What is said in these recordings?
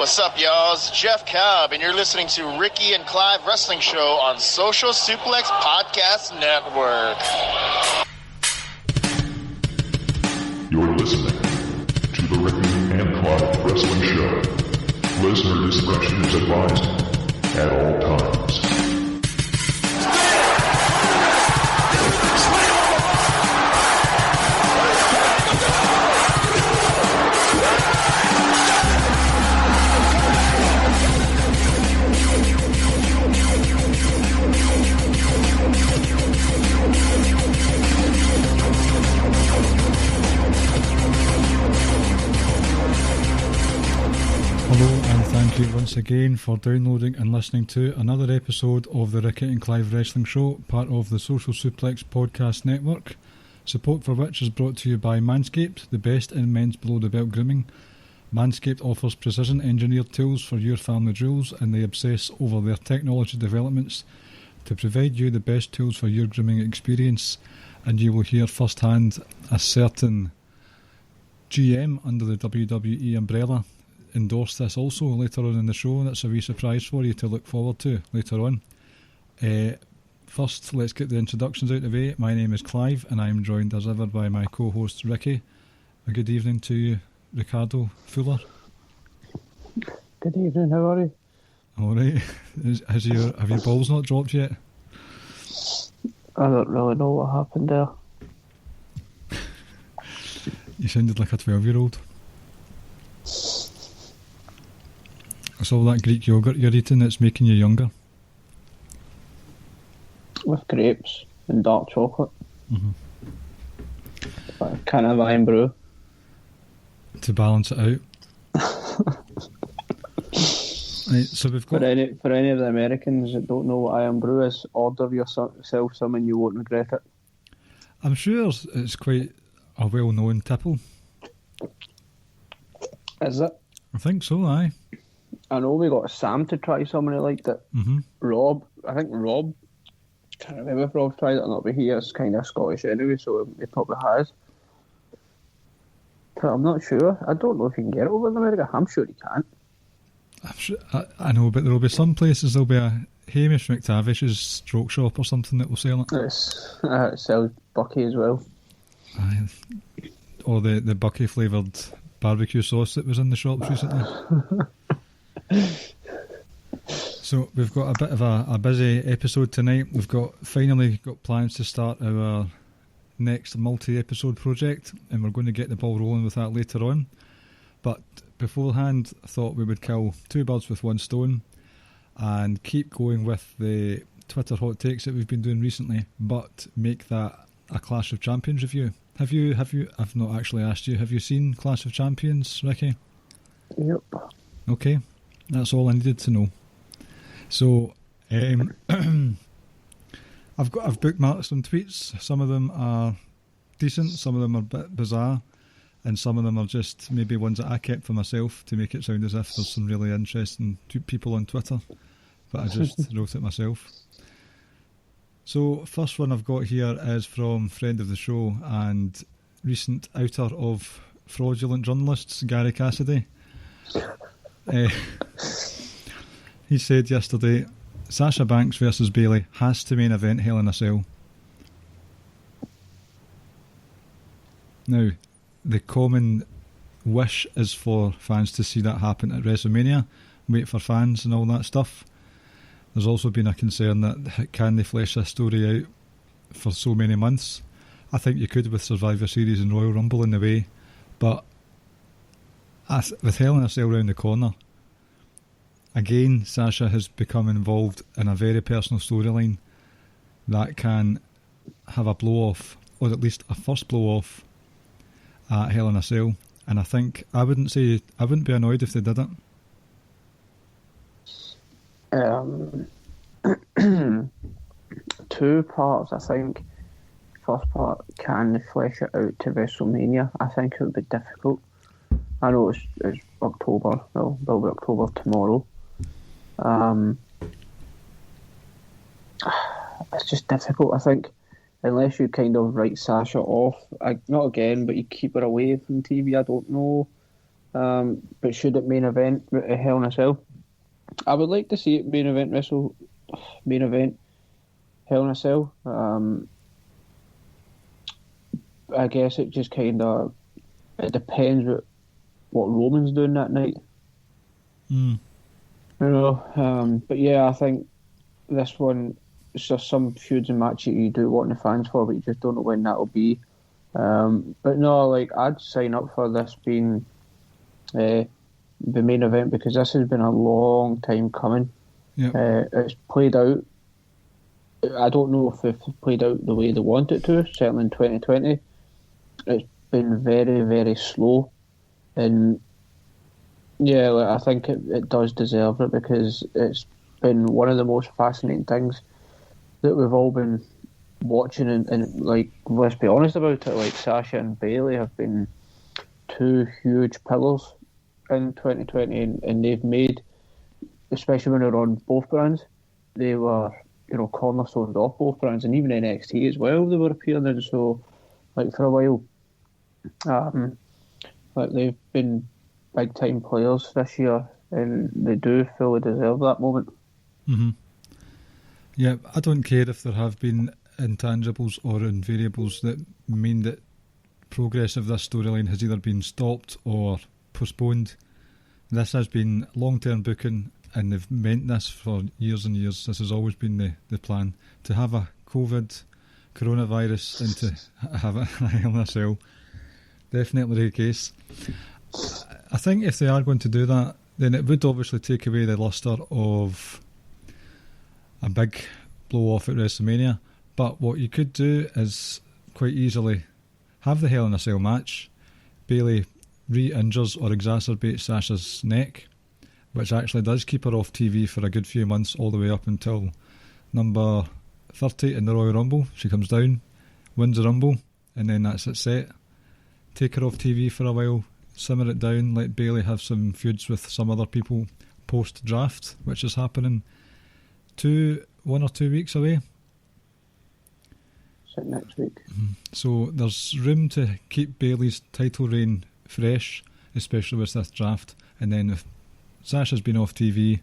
What's up, y'all? It's Jeff Cobb, and you're listening to Ricky and Clive Wrestling Show on Social Suplex Podcast Network. You're listening to the Ricky and Clive Wrestling Show. Listener discretion is advised at all times. Hello and thank you once again for downloading and listening to another episode of the Ricky and Clive Wrestling Show, part of the Social Suplex Podcast Network, support for which is brought to you by Manscaped, the best in men's below-the-belt grooming. Manscaped offers precision-engineered tools for your family jewels, and they obsess over their technology developments to provide you the best tools for your grooming experience. And you will hear firsthand a certain GM under the WWE umbrella endorse this also later on in the show, and it's a wee surprise for you to look forward to later on. First, let's get the introductions out of the way. My name is Clive, and I am joined as ever by my co-host Ricky. A good evening to you, Ricardo Fuller. Good evening, how are you? Alright. Have your balls not dropped yet? I don't really know what happened there. You sounded like a 12-year-old. It's all that Greek yogurt you're eating that's making you younger. With grapes and dark chocolate. Mm-hmm. A kind of iron brew. To balance it out. Right, so we've got... For any of the Americans that don't know what iron brew is, order yourself some and you won't regret it. I'm sure it's quite a well-known tipple. Is it? I think so, aye. I know we got Sam to try some and he liked it. Mm-hmm. Rob, can't remember if Rob's tried it or not, but he is kind of Scottish anyway, so he probably has. But I'm not sure. I don't know if you can get it over in America. I'm sure you can. I'm sure, I know, but there will be some places, there'll be a Hamish McTavish's stroke shop or something that will sell it. It sells Bucky as well. Aye. Or the Bucky flavoured barbecue sauce that was in the shops recently. So we've got a bit of a busy episode tonight. We've finally got plans to start our next multi-episode project, and we're going to get the ball rolling with that later on. But beforehand, I thought we would kill two birds with one stone and keep going with the Twitter hot takes that we've been doing recently, but make that a Clash of Champions review. Have you? I've not actually asked you. Have you seen Clash of Champions, Ricky? Yep. Okay, that's all I needed to know. So, I've bookmarked some tweets. Some of them are decent, some of them are a bit bizarre, and some of them are just maybe ones that I kept for myself to make it sound as if there's some really interesting people on Twitter, but I just wrote it myself. So, first one I've got here is from friend of the show and recent outer of fraudulent journalists, Gary Cassidy. He said yesterday, Sasha Banks versus Bayley has to main event Hell in a Cell. Now, the common wish is for fans to see that happen at WrestleMania, wait for fans and all that stuff. There's also been a concern that can they flesh this story out for so many months? I think you could with Survivor Series and Royal Rumble in the way, but with Hell in a Cell round the corner, again, Sasha has become involved in a very personal storyline that can have a blow-off, or at least a first blow-off at Hell in a Cell. And I think, I wouldn't be annoyed if they did it. Two parts, I think. First part, can they flesh it out to WrestleMania? I think it would be difficult. I know it's October, well, it'll be October tomorrow. It's just difficult, I think, unless you kind of write Sasha off, not again, but you keep her away from TV. I don't know But should it main event Hell in a Cell? I would like to see it main event Hell in a Cell. I guess it just kind of it depends what Roman's doing that night. Mm. You know, but yeah, I think this one, it's just some feuds and matches you do want the fans for, but you just don't know when that'll be. But no, like I'd sign up for this being the main event because this has been a long time coming. Yep. It's played out. I don't know if it's played out the way they want it to. Certainly in 2020, it's been very, very slow, and yeah, like, I think it does deserve it because it's been one of the most fascinating things that we've all been watching, and like, let's be honest about it, like Sasha and Bayley have been two huge pillars in 2020, and they've made, especially when they're on both brands, they were, you know, cornerstones off both brands, and even NXT as well, they were appearing there. So, like, for a while, like, they've been big time players this year, and they do fully deserve that moment. Mm-hmm. Yeah, I don't care if there have been intangibles or invariables that mean that progress of this storyline has either been stopped or postponed. This has been long-term booking, and they've meant this for years and years. This has always been the plan, to have a coronavirus and to have a Hell in a Cell. Definitely the case. I think if they are going to do that, then it would obviously take away the lustre of a big blow-off at WrestleMania. But what you could do is quite easily have the Hell in a Cell match. Bayley re-injures or exacerbates Sasha's neck, which actually does keep her off TV for a good few months, all the way up until number 30 in the Royal Rumble. She comes down, wins the Rumble, and then that's it set. Take her off TV for a while, simmer it down, let Bayley have some feuds with some other people post-draft, which is happening 1 or 2 weeks away. So next week. So there's room to keep Bayley's title reign fresh, especially with this draft. And then if Sasha's been off TV,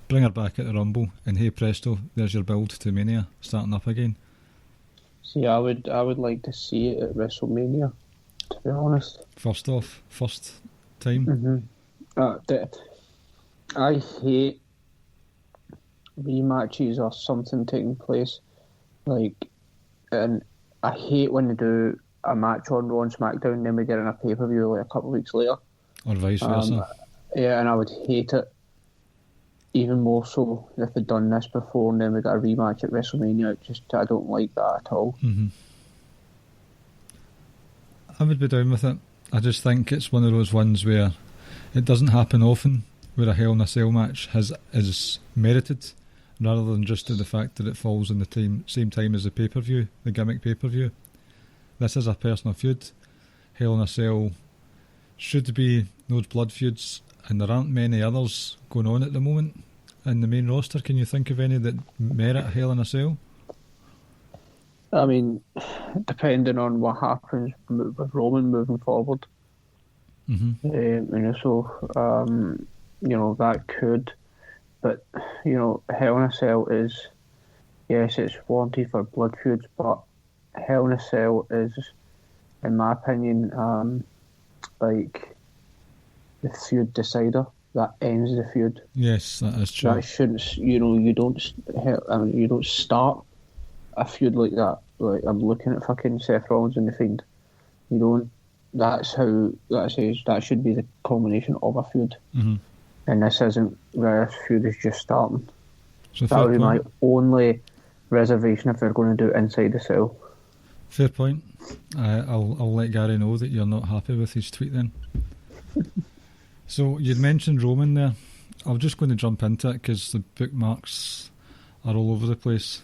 bring her back at the Rumble, and hey presto, there's your build to Mania starting up again. See, I would like to see it at WrestleMania, to be honest. First time. I hate rematches or something taking place, like, and I hate when they do a match on Raw and SmackDown and then we get in a pay-per-view like a couple of weeks later. Or vice versa. Yeah, and I would hate it even more so if they'd done this before and then we got a rematch at WrestleMania. I don't like that at all. Mm-hmm. I would be down with it. I just think it's one of those ones where it doesn't happen often, where a Hell in a Cell match is merited, rather than just the fact that it falls in the same time as the pay-per-view, the gimmick pay-per-view. This is a personal feud. Hell in a Cell should be those blood feuds, and there aren't many others going on at the moment in the main roster. Can you think of any that merit Hell in a Cell? I mean, depending on what happens with Roman moving forward. Mm-hmm. That could. But, Hell in a Cell is, yes, it's wanted for blood feuds, but Hell in a Cell is, in my opinion, like the feud decider that ends the feud. Yes, that is true. That shouldn't, you don't start a feud like that. Like, I'm looking at fucking Seth Rollins and The Fiend. You don't. That should be the culmination of a feud. Mm-hmm. And this isn't. This feud is just starting. So that would be my only reservation if they're going to do Inside the Cell. Fair point. I'll let Gary know that you're not happy with his tweet then. So you'd mentioned Roman there. I'm just going to jump into it because the bookmarks are all over the place.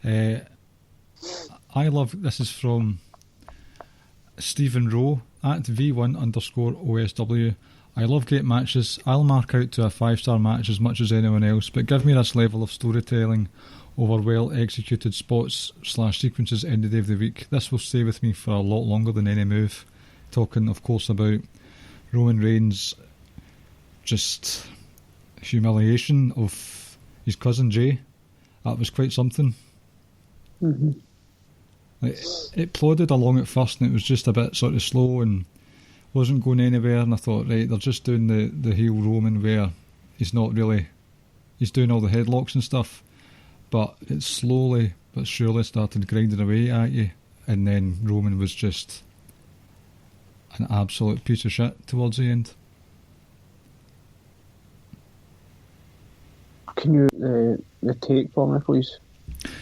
I love, this is from Stephen Rowe at V1_OSW. I love great matches. I'll mark out to a 5-star match as much as anyone else, but give me this level of storytelling over well executed spots/sequences any day of the week. This will stay with me for a lot longer than any move. Talking, of course, about Roman Reigns' just humiliation of his cousin Jay, that was quite something. Mm-hmm. Like, it plodded along at first and it was just a bit sort of slow and wasn't going anywhere, and I thought, right, they're just doing the heel Roman where he's doing all the headlocks and stuff, but it slowly but surely started grinding away at you, and then Roman was just an absolute piece of shit towards the end. Can you the take for me, please?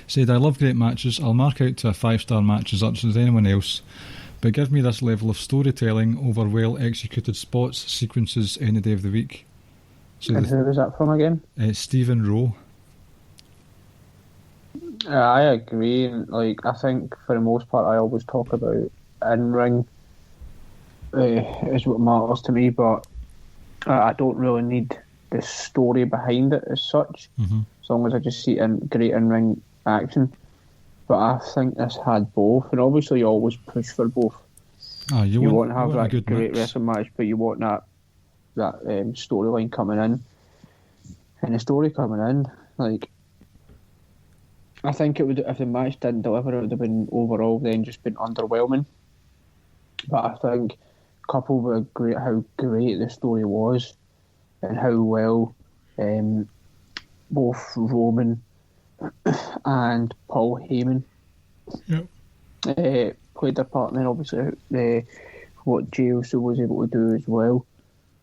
Said, I love great matches. I'll mark out to a 5-star match as much as anyone else, but give me this level of storytelling over well executed spots, sequences any day of the week. So and who was that from again? Stephen Rowe. I agree. Like, I think for the most part, I always talk about in-ring is what matters to me, but I don't really need the story behind it as such, as long as I just see great in-ring action. But I think this had both, and obviously you always push for both. You want to have that great wrestling match, but you want that storyline coming in. And the story coming in, like, I think it would, if the match didn't deliver, it would have been overall then just been underwhelming. But I think, coupled with how great the story was, and how well both Roman and Paul Heyman played their part, and then obviously what Jey Uso was able to do as well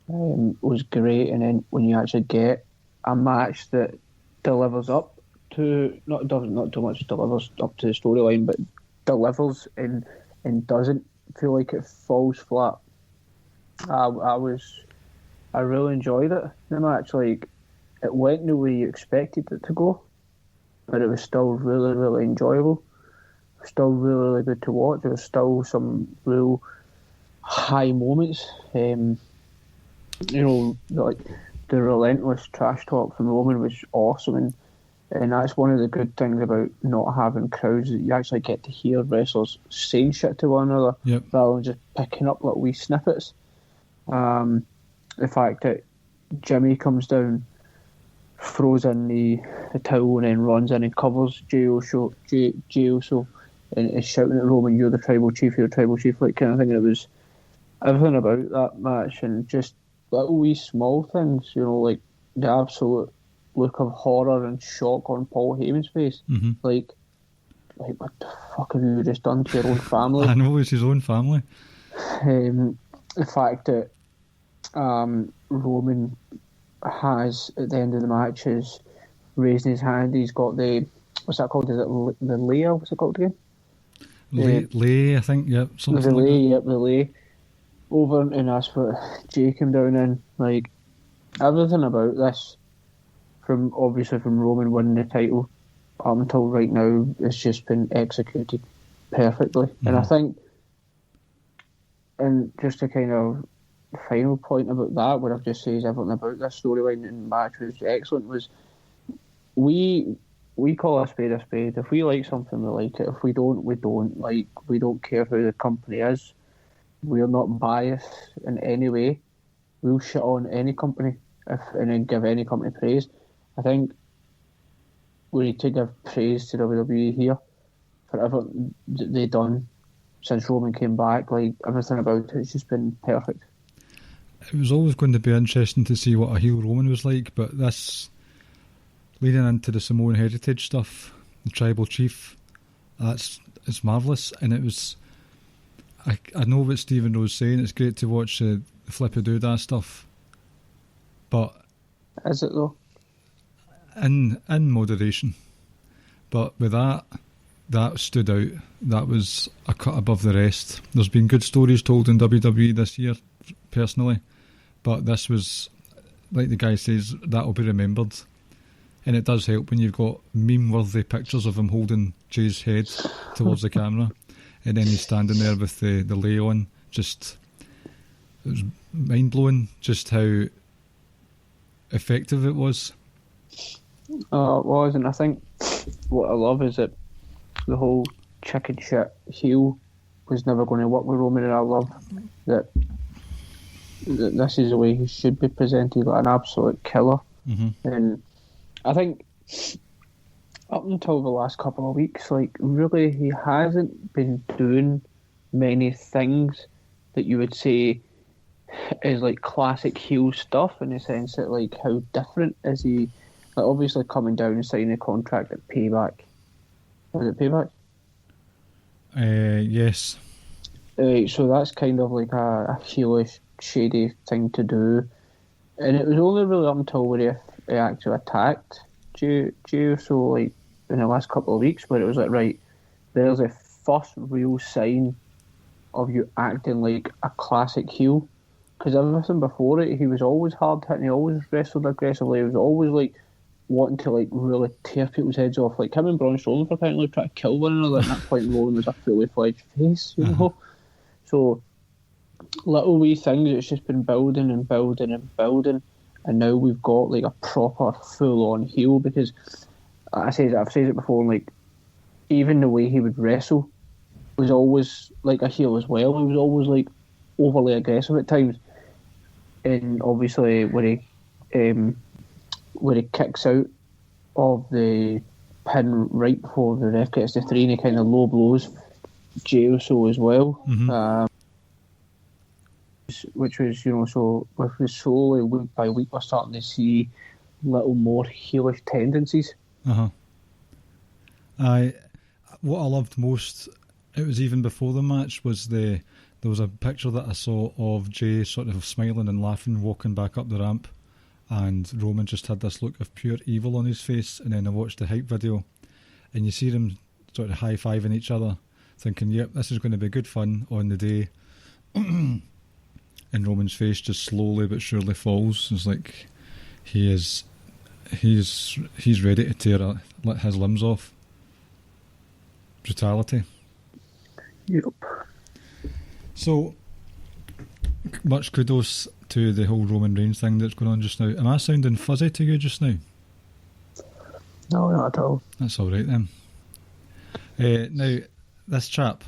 was great. And then when you actually get a match that delivers up to not too much delivers up to the storyline, but delivers and doesn't feel like it falls flat. I really enjoyed it. The match, like, it went the way you expected it to go, but it was still really, really enjoyable. Still really, really good to watch. There was still some real high moments. Like the relentless trash talk from Roman was awesome, and that's one of the good things about not having crowds, that you actually get to hear wrestlers saying shit to one another rather than just picking up little wee snippets. The fact that Jimmy comes down, throws in the towel, and then runs in and covers Jey Uso, and is shouting at Roman, "You're the tribal chief, like kind of thing. And it was everything about that match, and just little wee small things, like the absolute look of horror and shock on Paul Heyman's face. Like what the fuck have you just done to your own family? I know, it's his own family. The fact that Roman has, at the end of the match, is raising his hand. He's got the, what's that called? Is it the Leia? What's it called again? Lay, I think, yep. Something the like Lay, that. yep, the Lay. Over, and that's what Jay came down in. Like, everything about this, from Roman winning the title up until right now, it's just been executed perfectly. And I think, and just a kind of final point about that, what I've just said is everything about this storyline and match was excellent, was we call a spade a spade. If we like something, we like it. If we don't, we don't. Like, we don't care who the company is. We're not biased in any way. We'll shit on any company and then give any company praise. I think we need to give praise to WWE here for everything that they've done since Roman came back. Like, everything about it's just been perfect. It was always going to be interesting to see what a heel Roman was like, but this, leading into the Samoan heritage stuff, the tribal chief, it's marvellous. And it was, I know what Stephen Rowe's saying, it's great to watch the flip-a-doo-dah stuff, but is it though? In moderation. But with that stood out. That was a cut above the rest. There's been good stories told in WWE this year, personally, but this was, like the guy says, that'll be remembered. And it does help when you've got meme-worthy pictures of him holding Jay's head towards the camera, and then he's standing there with the lay on. Just, it was mind-blowing just how effective it was. It was, and I think what I love is that the whole chicken shit heel was never going to work with Roman, and I love that this is the way he should be presented, like an absolute killer. And I think up until the last couple of weeks, like really he hasn't been doing many things that you would say is like classic heel stuff, in the sense that like how different is he? Like obviously coming down and signing a contract at Payback. Was it Payback? Yes. So that's kind of like a heelish, shady thing to do. And it was only really up until where he actually attacked Jey Uso, like in the last couple of weeks, where it was like, right, there's a first real sign of you acting like a classic heel. Because everything before it, he was always hard hitting, he always wrestled aggressively, he was always like wanting to like really tear people's heads off. Like him and Braun Strowman apparently trying to kill one another. At that point, Roman was a fully fledged face, you know. So little wee things, it's just been building and building and building, and now we've got like a proper full-on heel. Because I've said it before, like even the way he would wrestle was always like a heel as well. He was always like overly aggressive at times, and obviously when he kicks out of the pin right before the ref gets to 3, and he kind of low blows Jey Uso as well. Which was, you know, so with slowly week by week we're starting to see little more heelish tendencies. What I loved most, it was even before the match, was there was a picture that I saw of Jey sort of smiling and laughing walking back up the ramp, and Roman just had this look of pure evil on his face. And then I watched the hype video and you see them sort of high-fiving each other, thinking, yep, this is going to be good fun on the day. And Roman's face just slowly but surely falls. It's like he's ready to tear his limbs off. Brutality. Yep. So, much kudos to the whole Roman Reigns thing that's going on just now. Am I sounding fuzzy to you just now? No, not at all. That's all right then. Now, this chap,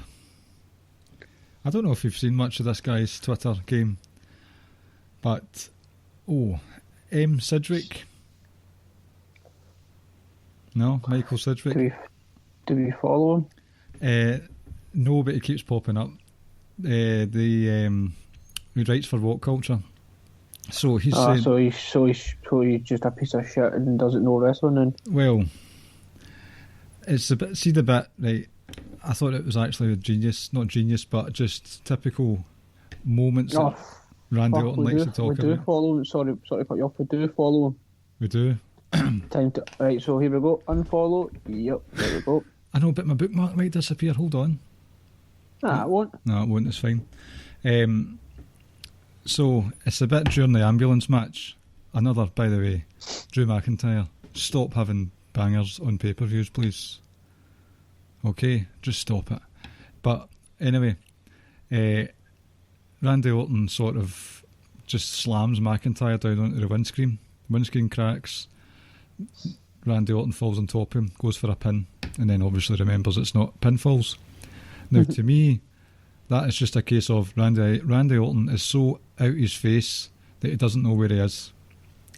I don't know if you've seen much of this guy's Twitter game, but Sidgwick. No, Michael Sidgwick. Do we follow him? No, but he keeps popping up. He writes for What Culture. So he's saying, so he's just a piece of shit and doesn't know wrestling. And well, it's a bit. See the bit, right? I thought it was actually not genius, but just typical moments that Randy Orton likes to talk about. We do follow him. Sorry to cut you off. We do follow him. We do. Time to right. So here we go. Unfollow. Yep. There we go. I know, but my bookmark might disappear. Hold on. Nah, it won't. No, it won't. It's fine. So it's a bit during the ambulance match. Another, by the way, Drew McIntyre. Stop having bangers on pay-per-views, please. Okay, just stop it. But anyway, Randy Orton sort of just slams McIntyre down onto the windscreen. Windscreen cracks. Randy Orton falls on top of him, goes for a pin, and then obviously remembers it's not pinfalls. Now, to me, that is just a case of Randy Orton is so out his face that he doesn't know where he is.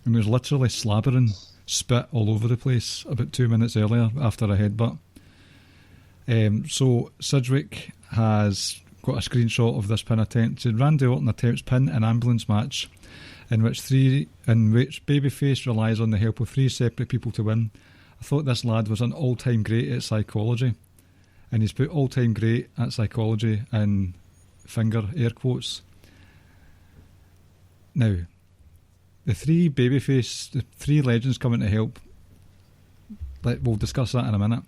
And he was literally slabbering spit all over the place about 2 minutes earlier after a headbutt. So Sidgwick has got a screenshot of this pin attempt. Randy Orton attempts pin an ambulance match in which babyface relies on the help of 3 separate people to win. I thought this lad was an all-time great at psychology, and he's put all-time great at psychology in finger air quotes. Now, the 3 legends coming to help, we'll discuss that in a minute.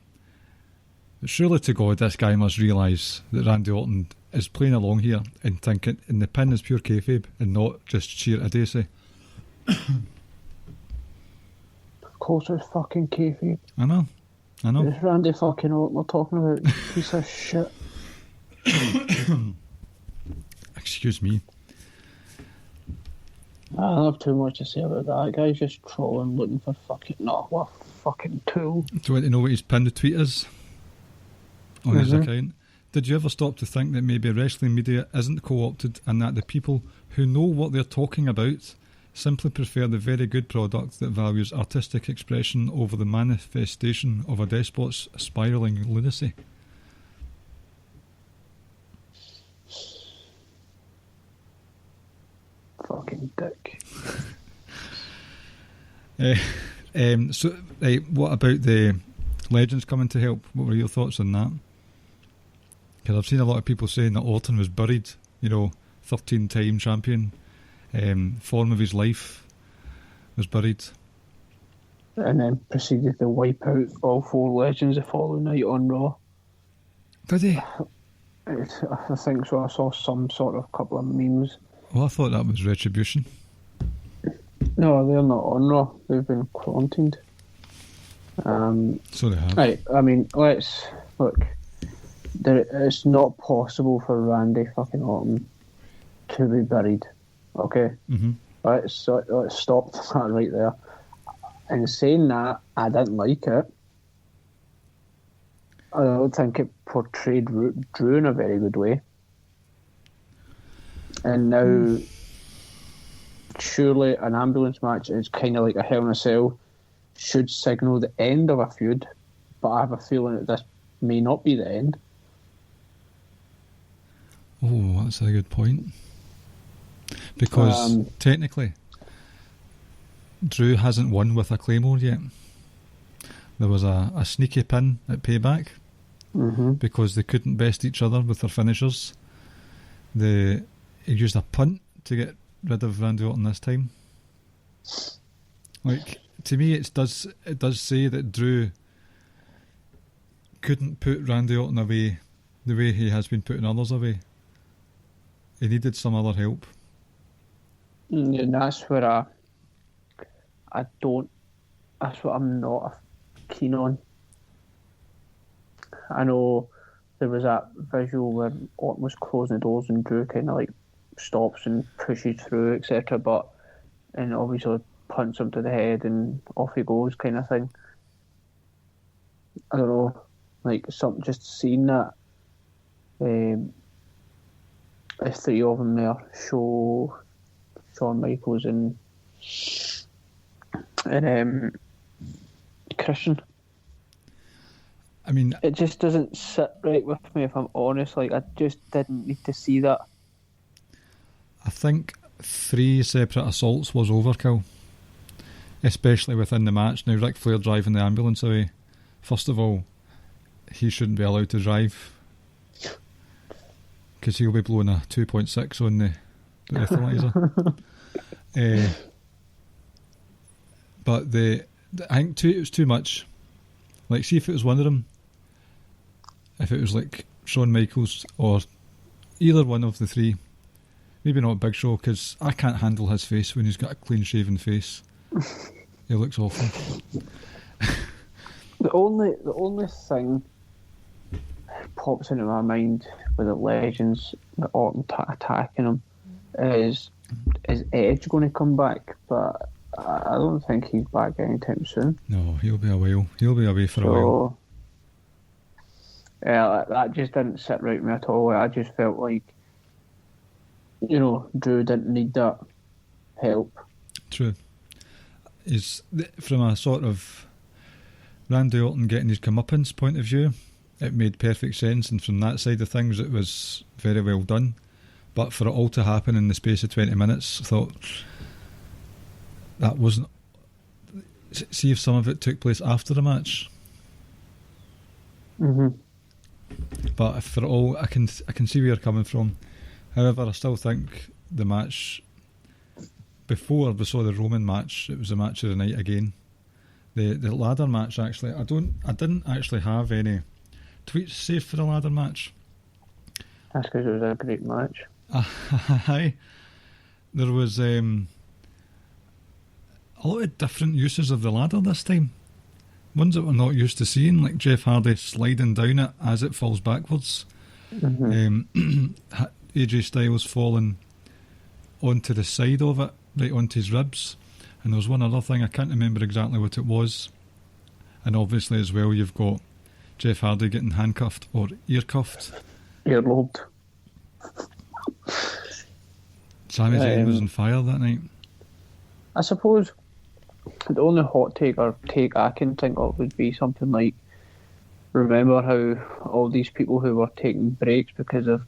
But surely to God, this guy must realise that Randy Orton is playing along here and thinking, and the pin is pure kayfabe and not just sheer idiocy. Of course it's fucking kayfabe. I know. It's Randy fucking Orton we're talking about, you piece of shit. Excuse me. I don't have too much to say about that. Guy's just trolling, looking for fucking... No, what a fucking tool. Do you want to know what his pinned tweet is? On his account? did you ever stop to think that maybe wrestling media isn't co-opted and that the people who know what they're talking about simply prefer the very good product that values artistic expression over the manifestation of a despot's spiralling lunacy? Fucking dick. So, what about the legends coming to help? What were your thoughts on that? Because I've seen a lot of people saying that Orton was buried, 13-time champion, form of his life was buried. And then proceeded to wipe out all 4 legends the following night on Raw. Did he? I think so. I saw some sort of couple of memes. Well, I thought that was Retribution. No, they're not on Raw. They've been quarantined. So they have. Right, I mean, let's look. It's not possible for Randy fucking Orton to be buried. Okay? Mm-hmm. Let's stop that right there. In saying that, I didn't like it. I don't think it portrayed Drew in a very good way. And now, surely an ambulance match is kind of like a Hell in a Cell, should signal the end of a feud, but I have a feeling that this may not be the end. Oh, that's a good point. Because technically, Drew hasn't won with a Claymore yet. There was a sneaky pin at Payback because they couldn't best each other with their finishers. He used a punt to get rid of Randy Orton this time. Like, to me, it does say that Drew couldn't put Randy Orton away the way he has been putting others away. He needed some other help. And that's where I don't. That's what I'm not keen on. I know there was that visual where Orton was closing the doors and Drew kind of like stops and pushes through, etc. And obviously punts him to the head and off he goes, kind of thing. I don't know, like something just seeing that. The 3 of them there show Shawn Michaels and Christian. I mean, it just doesn't sit right with me, if I'm honest. Like, I just didn't need to see that. I think 3 separate assaults was overkill, especially within the match. Now, Ric Flair driving the ambulance away. First of all, he shouldn't be allowed to drive because he'll be blowing a 2.6 on the breathalyzer. But I think it was too much. Like, see if it was one of them, if it was like Shawn Michaels or either one of the 3, maybe not Big Show, because I can't handle his face when he's got a clean shaven face. He looks awful. The only thing pops into my mind with the legends, the Orton attacking him, is Edge going to come back? But I don't think he's back anytime soon. No, he'll be a while. He'll be away for a while. Yeah, that just didn't sit right with me at all. I just felt like, Drew didn't need that help. True. From a sort of Randy Orton getting his comeuppance point of view, it made perfect sense, and from that side of things it was very well done. But for it all to happen in the space of 20 minutes, I thought that wasn't... See if some of it took place after the match. Mm-hmm. But for it all, I can see where you're coming from. However, I still think the match... Before we saw the Roman match, it was a match of the night again. The ladder match, actually, I didn't actually have any tweets saved for the ladder match. That's because it was a great match. Aye. There was a lot of different uses of the ladder this time. Ones that we're not used to seeing, like Jeff Hardy sliding down it as it falls backwards. Mm-hmm. AJ Styles falling onto the side of it, right onto his ribs. And there was one other thing, I can't remember exactly what it was. And obviously as well, you've got Jeff Hardy getting handcuffed or ear cuffed earlobed. Sami Zayn was on fire that night. I suppose the only hot take or take I can think of would be something like, remember how all these people who were taking breaks because of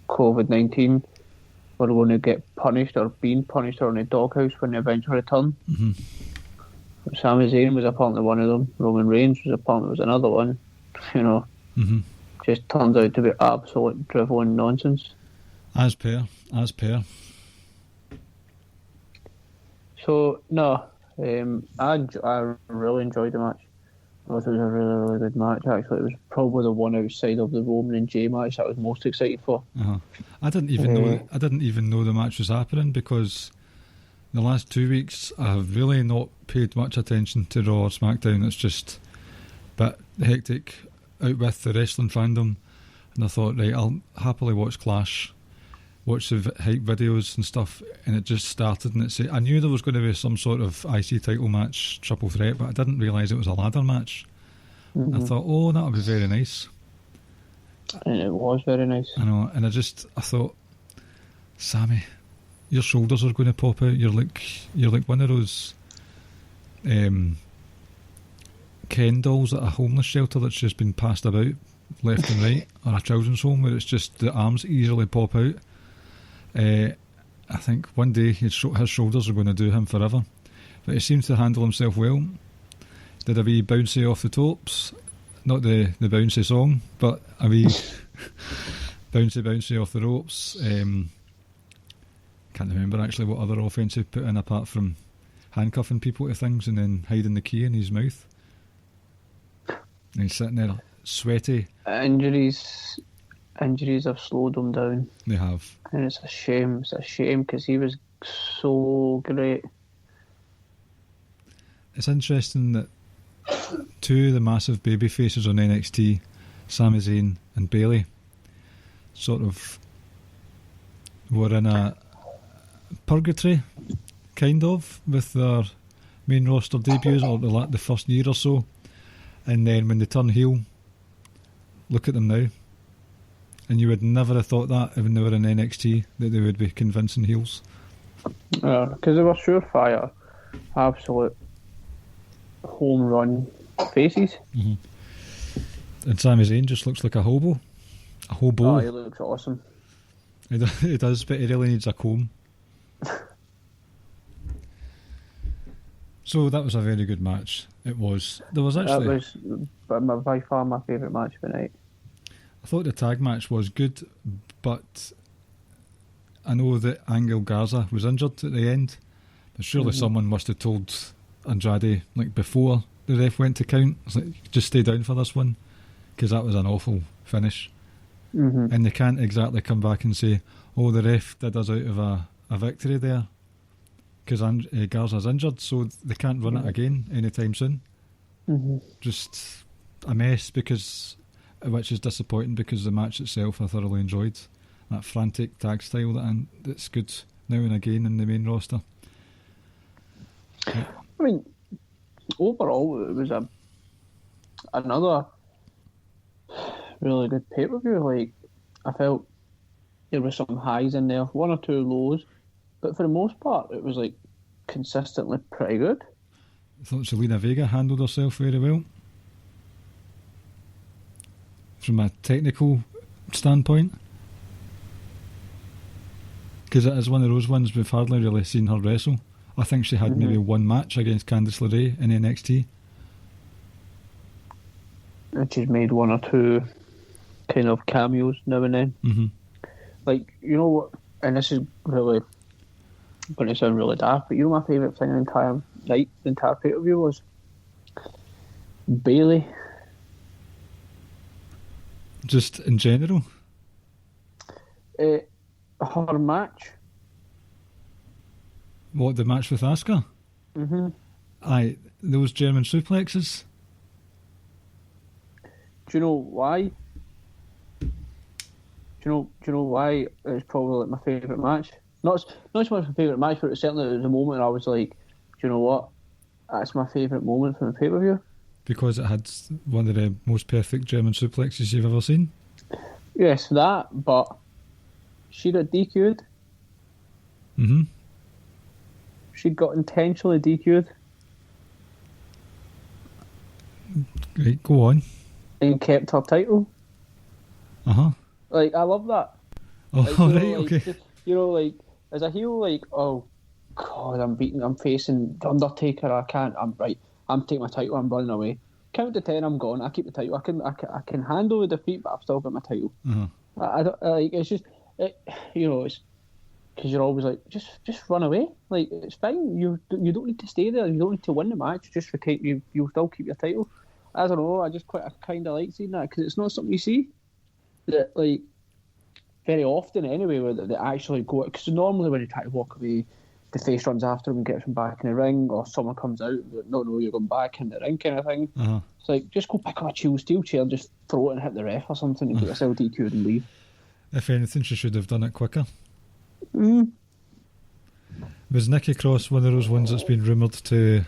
COVID-19 were going to get punished or being punished or in a doghouse when they eventually return. Mm-hmm. Sami Zayn was apparently one of them. Roman Reigns was another one. Mm-hmm. Just turns out to be absolute drivel and nonsense. As per. So, no, I really enjoyed the match. I thought it was a really, really good match, actually. It was probably the one outside of the Roman and Jey match that I was most excited for. Uh-huh. I didn't even know the match was happening, because the last 2 weeks I have really not paid much attention to Raw or SmackDown. It's just a bit hectic out with the wrestling fandom, and I thought, right, I'll happily watch Clash, watch the hype videos and stuff, and it just started, and I knew there was going to be some sort of IC title match, triple threat, but I didn't realise it was a ladder match. Mm-hmm. I thought, oh, that would be very nice. And it was very nice. I know, and I thought, Sammy, your shoulders are going to pop out. You're like one of those Ken dolls at a homeless shelter that's just been passed about left and right, or a children's home where it's just the arms easily pop out. I think one day his shoulders are going to do him forever, but he seems to handle himself well. Did a wee bouncy off the tops, not the bouncy song, but a wee bouncy off the ropes. Can't remember actually what other offence he put in apart from handcuffing people to things and then hiding the key in his mouth. And he's sitting there sweaty. Injuries have slowed him down. They have. And it's a shame. It's a shame because he was so great. It's interesting that two of the massive baby faces on NXT, Sami Zayn and Bayley, sort of were in a purgatory, kind of, with their main roster debuts, or the first year or so. And then when they turn heel, look at them now. And you would never have thought that when they were in NXT, that they would be convincing heels. Because they were surefire, absolute home run faces. Mm-hmm. And Sami Zayn just looks like a hobo. A hobo. Oh, he looks awesome. He does, but he really needs a comb. So that was a very good match. It was. There was actually. That was by far my favourite match of the night. I thought the tag match was good, but I know that Angel Garza was injured at the end, but surely someone must have told Andrade before the ref went to count. It's like, just stay down for this one, because that was an awful finish. Mm-hmm. And they can't exactly come back and say, oh, the ref did us out of a victory there, because Garza's injured, so they can't run it again anytime soon. Mm-hmm. Just a mess, which is disappointing, because the match itself I thoroughly enjoyed. That frantic tag style that's good now and again in the main roster. Yeah. I mean, overall, it was another really good pay-per-view. I felt there were some highs in there, one or two lows, but for the most part, it was consistently pretty good. I thought Zelina Vega handled herself very well. From a technical standpoint, because it is one of those ones we've hardly really seen her wrestle. I think she had maybe one match against Candice LeRae in NXT. And she's made one or two kind of cameos now and then. Mm-hmm. You know what, and this is really going to sound really daft, but you know my favourite thing the entire night, the entire pay-per-view was Bayley. Just in general? Her match. What, the match with Asuka? Mm-hmm. Aye, those German suplexes. Do you know why? Do you know why it's probably my favourite match? Not so much my favourite match, but certainly it was a moment I was like, do you know what? That's my favourite moment from the pay-per-view. Because it had one of the most perfect German suplexes you've ever seen? Yes, that, but she got DQ'd. Mm-hmm. She got intentionally DQ'd. Right, go on. And kept her title. Uh-huh. Like, I love that. Oh, Like, right, like, okay. like, as a heel, like, oh, God, I'm facing The Undertaker, I'm taking my title, I'm running away. Count to 10, I'm gone, I keep the title, I can handle the defeat, but I've still got my title. Uh-huh. I don't, like, it's just, it's, because you're always like, just run away. Like, it's fine, you don't need to stay there, you don't need to win the match, just retain, you'll still keep your title. I don't know, I kind of like seeing that, because it's not something you see, that, like, very often anyway, where they actually go, because normally when you try to walk away, the face runs after him and gets him back in the ring, or someone comes out, no, you're going back in the ring kind of thing. Uh-huh. It's like, just go pick up a steel chair, just throw it and hit the ref or something and get yourself DQ'd and leave. If anything, she should have done it quicker. Mm. Was Nikki Cross one of those ones that's been rumoured to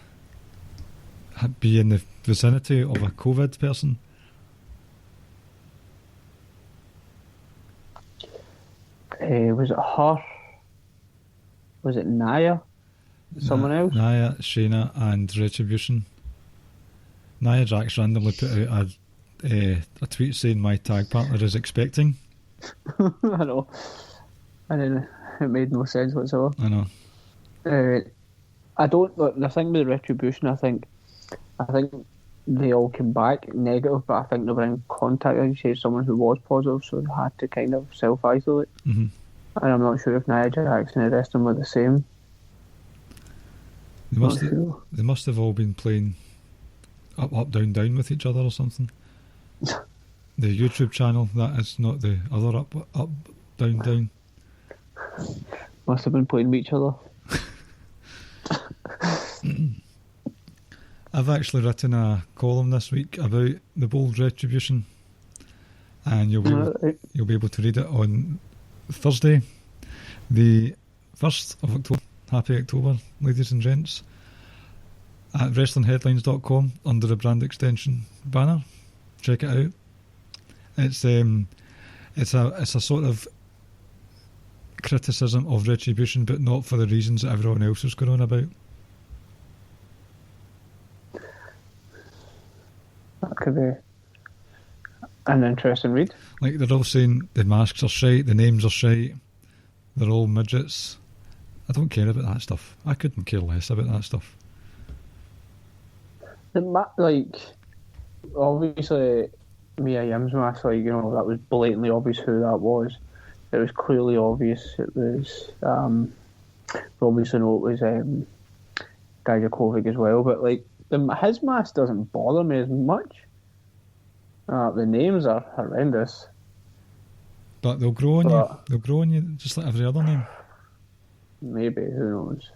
be in the vicinity of a COVID person? Was it her? Was it Nia? Someone else? Nia, Shayna and Retribution. Nia Jax randomly put out a tweet saying my tag partner is expecting. I know. And then it made no sense whatsoever. I know. I don't. Look, the thing with the Retribution, I think they all came back negative, but I think they were in contact, like you say, someone who was positive, so they had to kind of self-isolate. Mm-hmm. And I'm not sure if Nia Jax and the rest of them were the same. They must have all been playing up, down, down with each other or something. The YouTube channel, that is not the other up, down, down. Must have been playing with each other. I've actually written a column this week about the Bold Retribution, and you'll be able to read it on Thursday, the 1st of October. Happy October, ladies and gents, at WrestlingHeadlines.com under the brand extension banner. Check it out. It's a sort of criticism of Retribution, but not for the reasons that everyone else is going on about. That could be an interesting read. Like, they're all saying the masks are shite, the names are shite, they're all midgets. I don't care about that stuff. I couldn't care less about that stuff. Like, obviously, Mia Yim's mask, like, you know, that was blatantly obvious who that was. It was clearly obvious. It was, we obviously know it was Dijakovic as well, but, like, his mask doesn't bother me as much. The names are horrendous. But they'll grow on you. They'll grow on you just like every other name. Maybe, who knows.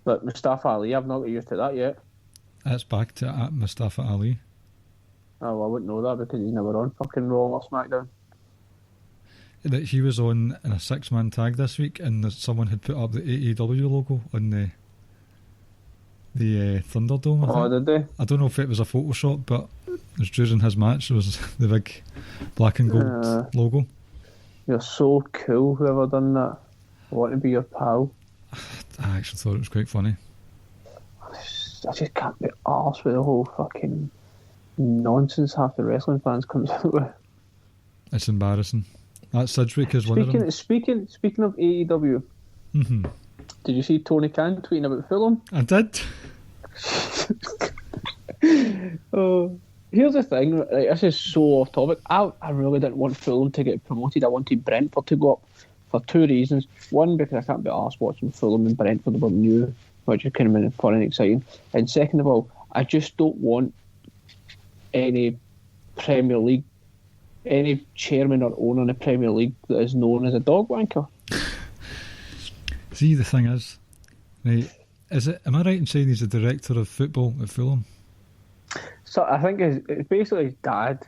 But Mustafa Ali, I've not got used to that yet. It's back to at Mustafa Ali. Oh, well, I wouldn't know that because he's never on fucking Raw or SmackDown. That he was on in a 6-man tag this week, and someone had put up the AEW logo on the Thunderdome. I think. Did they? I don't know if it was a Photoshop, but it was during his match. It was the big black and gold logo. You're so cool, whoever done that. I want to be your pal. I actually thought it was quite funny. I just can't be arsed with the whole fucking nonsense half the wrestling fans comes out with. It's embarrassing. That Sidgwick is one of them. Speaking of AEW, mm-hmm. Did you see Tony Khan tweeting about Fulham? I did. Oh, here's the thing. Like, this is so off topic. I really didn't want Fulham to get promoted. I wanted Brentford to go up for 2 reasons. One, because I can't be arsed watching Fulham and Brentford were new, which is kind of fun and exciting. And second of all, I just don't want any Premier League, any chairman or owner in the Premier League that is known as a dog wanker. See, the thing is, right, am I right in saying he's the director of football at Fulham? So I think it's basically his dad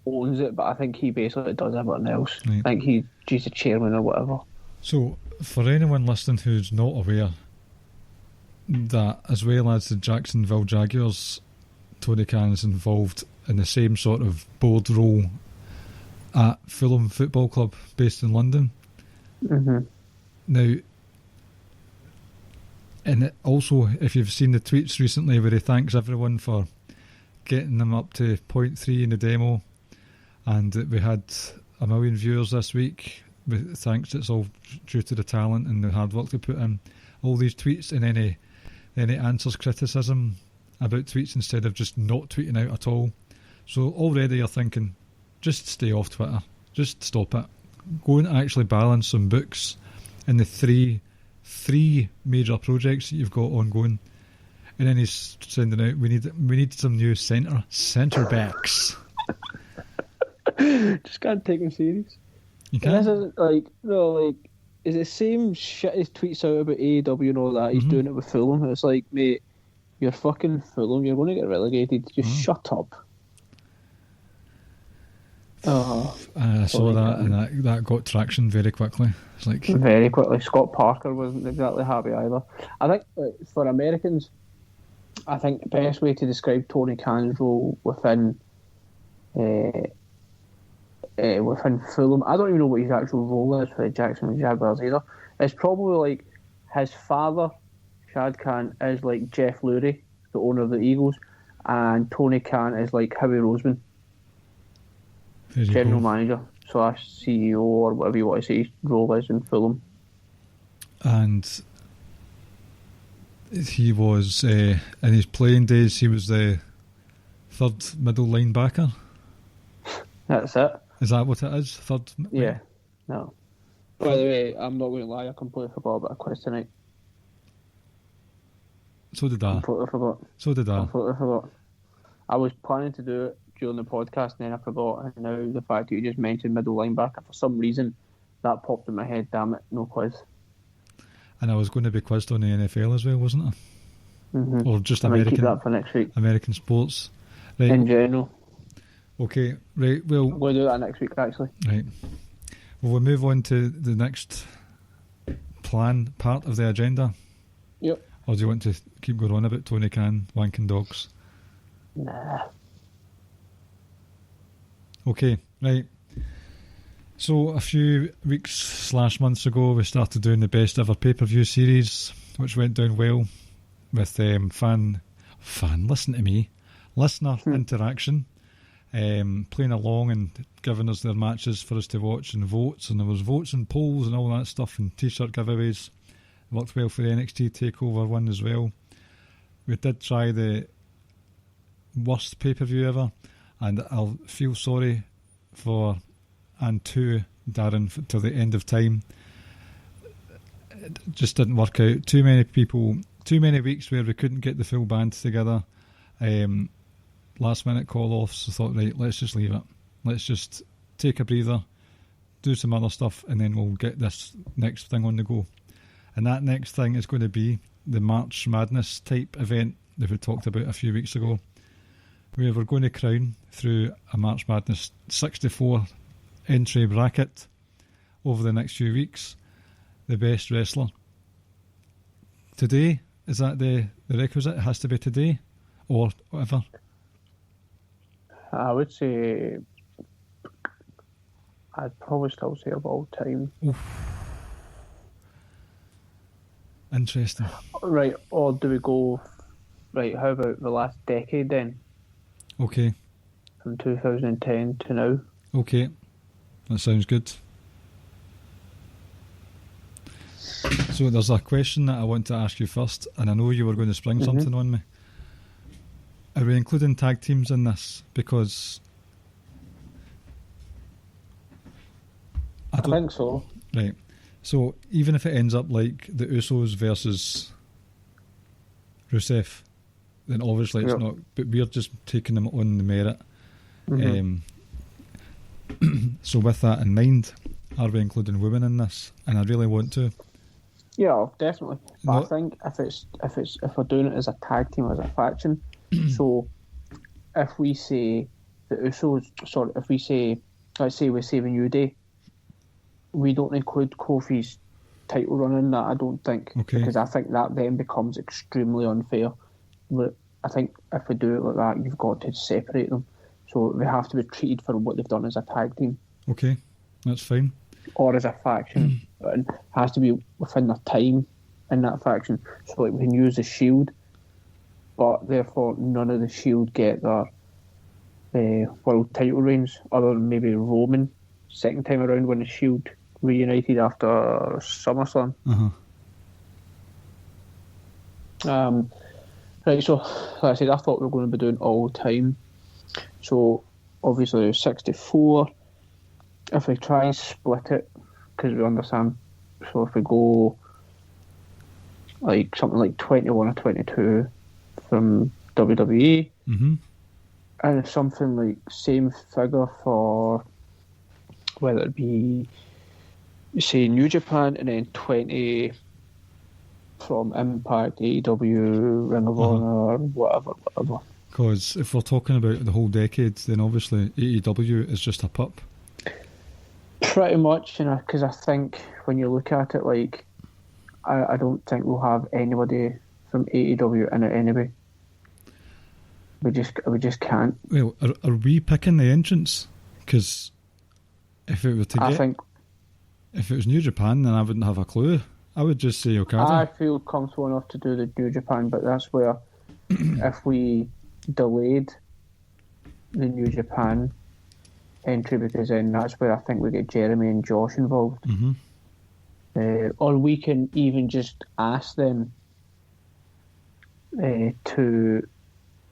owns it, but I think he basically does everything else. Right. I think he's the chairman or whatever. So, for anyone listening who's not aware, that as well as the Jacksonville Jaguars, Tony Khan is involved in the same sort of board role at Fulham Football Club, based in London. Mm-hmm. Now, and it also, if you've seen the tweets recently where he thanks everyone for getting them up to 0.3 in the demo, and we had 1 million viewers this week, thanks, it's all due to the talent and the hard work they put in. All these tweets, and then he answers criticism about tweets instead of just not tweeting out at all. So already you're thinking, just stay off Twitter, just stop it, go and actually balance some books in the three major projects that you've got ongoing. And then he's sending out, we need some new centre backs. Just can't take him serious. You can't. This isn't it's the same shit he tweets out about AEW and all that. He's doing it with Fulham. It's like, mate, you're fucking Fulham. You're going to get relegated. Just shut up. I saw that, and that got traction very quickly. It's like very quickly. Scott Parker wasn't exactly happy either. I think for Americans, I think the best way to describe Tony Khan's role within Fulham, I don't even know what his actual role is for the Jacksonville Jaguars either. It's probably like his father, Shad Khan, is like Jeff Lurie, the owner of the Eagles, and Tony Khan is like Howie Roseman, general manager / CEO or whatever you want to say his role is in Fulham. And he was in his playing days, he was the third middle linebacker. That's it. Is that what it is? Third? Yeah. No. By the way, I'm not going to lie, I completely forgot about a quiz tonight. So did I. Completely forgot. So did I. Completely forgot. I was planning to do it during the podcast and then I forgot, and now the fact that you just mentioned middle linebacker, for some reason that popped in my head. Damn it, no quiz. And I was going to be quizzed on the NFL as well, wasn't I? Mm-hmm. Or just I might American, keep that for next week. American sports. Right. In general. Okay, right, well... I'm going to do that next week, actually. Right. Well, we'll move on to the next part of the agenda. Yep. Or do you want to keep going on about Tony Khan wanking dogs? Nah. Okay, right. So a few weeks / months ago, we started doing the best ever pay-per-view series, which went down well with listener interaction, playing along and giving us their matches for us to watch, and votes, and there was votes and polls and all that stuff, and t-shirt giveaways. Worked well for the NXT TakeOver one as well. We did try the worst pay-per-view ever, and I'll feel sorry for and to Darren till the end of time. It just didn't work out. Too many people, too many weeks where we couldn't get the full band together. Last minute call-offs. I thought, right, let's just leave it. Let's just take a breather, do some other stuff, and then we'll get this next thing on the go. And that next thing is going to be the March Madness type event that we talked about a few weeks ago, where we're going to crown, through a March Madness 64 entry bracket over the next few weeks, the best wrestler. Today, is that the requisite? It has to be today or whatever? I would say I'd probably still say of all time. Oof. Interesting. Right, or do we go, right, how about the last decade then? Okay. From 2010 to now. Okay. That sounds good. So there's a question that I want to ask you first, and I know you were going to spring something on me. Are we including tag teams in this? Because I think so. Right. So even if it ends up like the Usos versus Rusev, then obviously it's not. But we're just taking them on the merit. So with that in mind, are we including women in this? And I really want to. Yeah, definitely. But I think if we're doing it as a tag team, as a faction, so if we say the Usos, let's say we're saving New Day, we don't include Kofi's title run in that, I don't think. Okay. Because I think that then becomes extremely unfair. I think if we do it like that, you've got to separate them. So they have to be treated for what they've done as a tag team. Okay, that's fine. or as a faction, and it has to be within their time in that faction. So like we can use the Shield, but therefore none of the Shield get their world title reigns, other than maybe Roman second time around when the Shield reunited after SummerSlam. Right, so like I said, I thought we were going to be doing all the time. So obviously 64. If we try and split it, because we understand, so if we go like something like 21 or 22 from WWE, and something like same figure for whether it be say New Japan, and then 20 from Impact, AEW, Ring of Honor, whatever. Because if we're talking about the whole decade, then obviously AEW is just a pup. Pretty much, because I think when you look at it, like, I don't think we'll have anybody from AEW in it anyway. We just can't. Well, are we picking the entrance? Because if it were if it was New Japan, then I wouldn't have a clue. I would just say Okada. I feel comfortable enough to do the New Japan, but that's where if we delayed the New Japan entry, because then that's where I think we get Jeremy and Josh involved. Or we can even just ask them to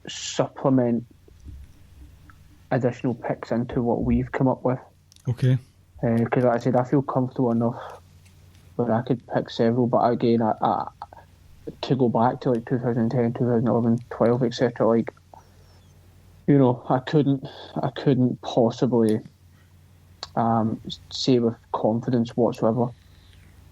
supplement additional picks into what we've come up with. Okay. Because like I said, I feel comfortable enough where I could pick several, but again, I to go back to like 2010, 2011, 12, etc. Like, I couldn't possibly say with confidence whatsoever.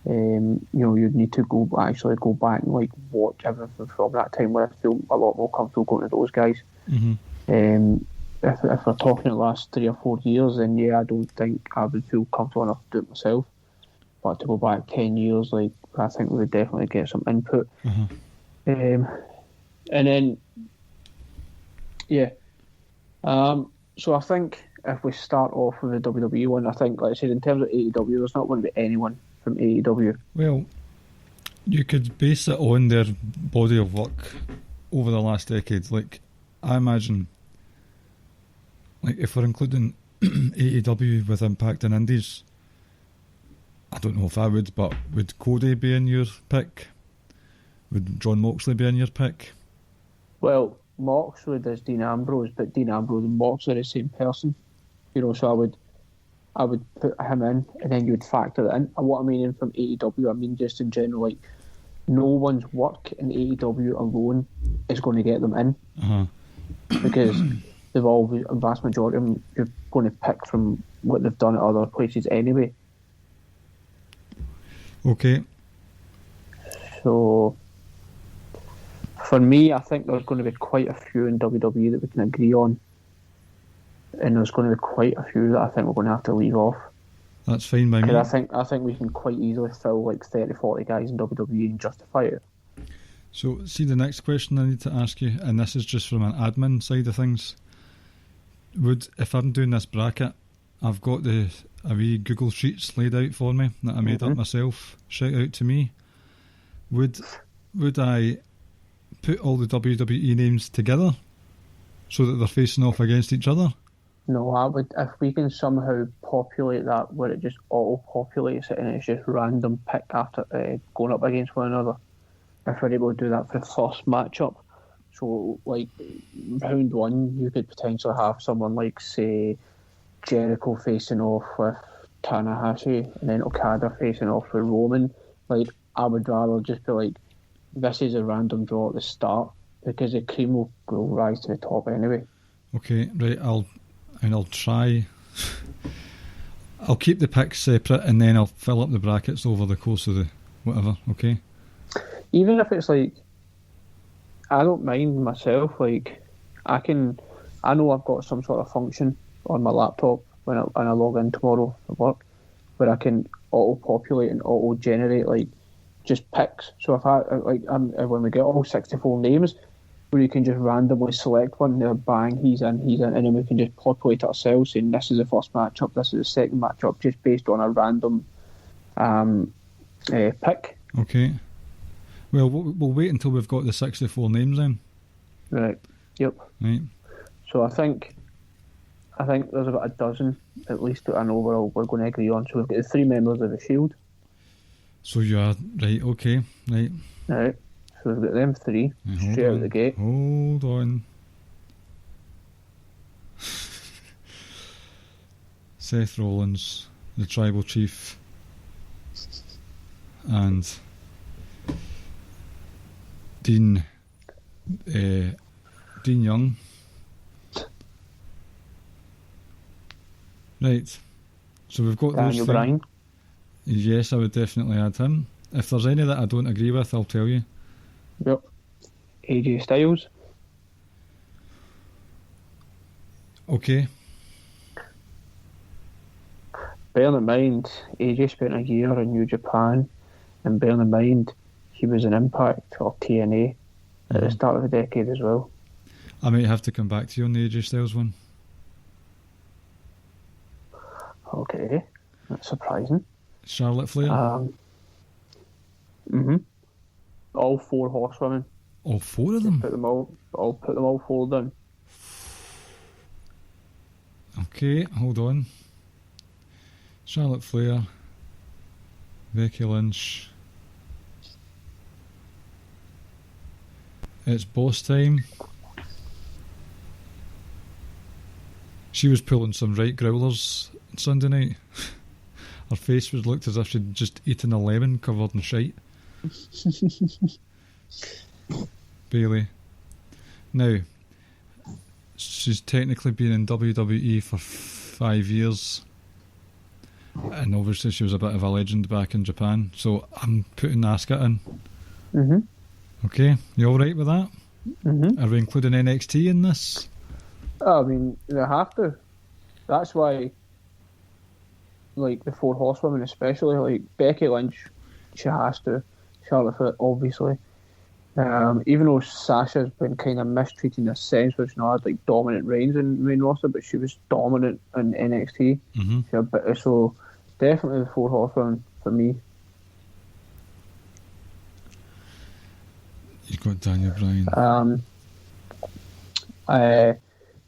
You'd need to actually go back and like watch everything from that time, where I feel a lot more comfortable going to those guys. If we're talking the last 3 or 4 years, then yeah, I don't think I would feel comfortable enough to do it myself. But to go back 10 years, like, I think we would definitely get some input. And then, yeah. So I think if we start off with the WWE one, I think, like I said, in terms of AEW, there's not going to be anyone from AEW. Well, you could base it on their body of work over the last decade. Like, I imagine, like, if we're including AEW with Impact and Indies, I don't know if I would, but would Cody be in your pick? Would John Moxley be in your pick? Well, Moxley does Dean Ambrose, but Dean Ambrose and Moxley are the same person. So I would put him in, and then you would factor that in. And what I mean from AEW, I mean just in general, like, no one's work in AEW alone is going to get them in. Because they've always, a vast majority of them, you're going to pick from what they've done at other places anyway. Okay. So, for me, I think there's going to be quite a few in WWE that we can agree on. And there's going to be quite a few that I think we're going to have to leave off. That's fine by me. I think we can quite easily fill like 30, 40 guys in WWE and justify it. So, see, the next question I need to ask you, and this is just from an admin side of things. If I'm doing this bracket, I've got a wee Google Sheets laid out for me that I made up myself. Shout out to me. Would I put all the WWE names together so that they're facing off against each other? No, I would. If we can somehow populate that where it just auto-populates it and it's just random pick after going up against one another. If we're able to do that for the first matchup, so like round one, you could potentially have someone like, say, Jericho facing off with Tanahashi, and then Okada facing off with Roman. Like, I would rather just be like, this is a random draw at the start, because the cream will rise to the top anyway. Okay, right. I'll try. I'll keep the picks separate, and then I'll fill up the brackets over the course of the whatever. Okay. Even if it's like, I don't mind myself. Like, I know I've got some sort of function on my laptop when I log in tomorrow at work, where I can auto-populate and auto-generate like just picks. So if when we get all 64 names, where you can just randomly select one, there, bang, he's in, and then we can just populate it ourselves, saying this is the first matchup, this is the second matchup, just based on a random pick. Okay. Well, we'll wait until we've got the 64 names then. Right. Yep. Right. So I think there's about a dozen, at least, that I know we're going to agree on. So we've got the 3 members of the Shield. So you are right. Okay. Right. Right. So we've got them 3 straight out the gate. Hold on. Seth Rollins, the Tribal Chief, and Dean Young. Right. So we've got Daniel those Bryan. Yes, I would definitely add him. If there's any that I don't agree with, I'll tell you. Yep. AJ Styles. Okay. Bear in mind, AJ spent a year in New Japan, and bear in mind, he was an Impact or TNA at the start of the decade as well. I might have to come back to you on the AJ Styles one. Okay, that's surprising. Charlotte Flair? All 4 horsewomen. All 4 of them? Put them all 4 down. Okay, hold on. Charlotte Flair, Becky Lynch. It's boss time. She was pulling some right growlers on Sunday night. Her face looked as if she'd just eaten a lemon covered in shite. Bailey. Now, she's technically been in WWE for 5 years. And obviously she was a bit of a legend back in Japan. So I'm putting Asuka in. Mm-hmm. Okay, you alright with that? Mm-hmm. Are we including NXT in this? I mean, they have to. That's why, like, the 4 horsewomen especially, like, Becky Lynch, she has to. Charlotte Flair, obviously. Even though Sasha's been kind of mistreated in a sense, where she's not had, like, dominant reigns in the main roster, but she was dominant in NXT. Mm-hmm. So, definitely the 4 horsewomen for me. You got Daniel Bryan.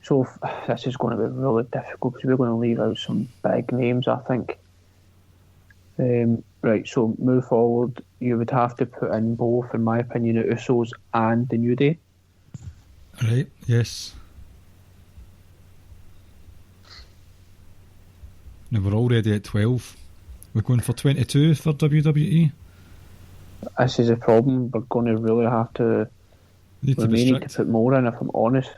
So this is going to be really difficult because we're going to leave out some big names, I think. Right, so move forward. You would have to put in both, in my opinion, the Usos and the New Day. Right, yes. Now we're already at 12. We're going for 22 for WWE. This is a problem. We're going to really have to. Need to put more in, if I'm honest.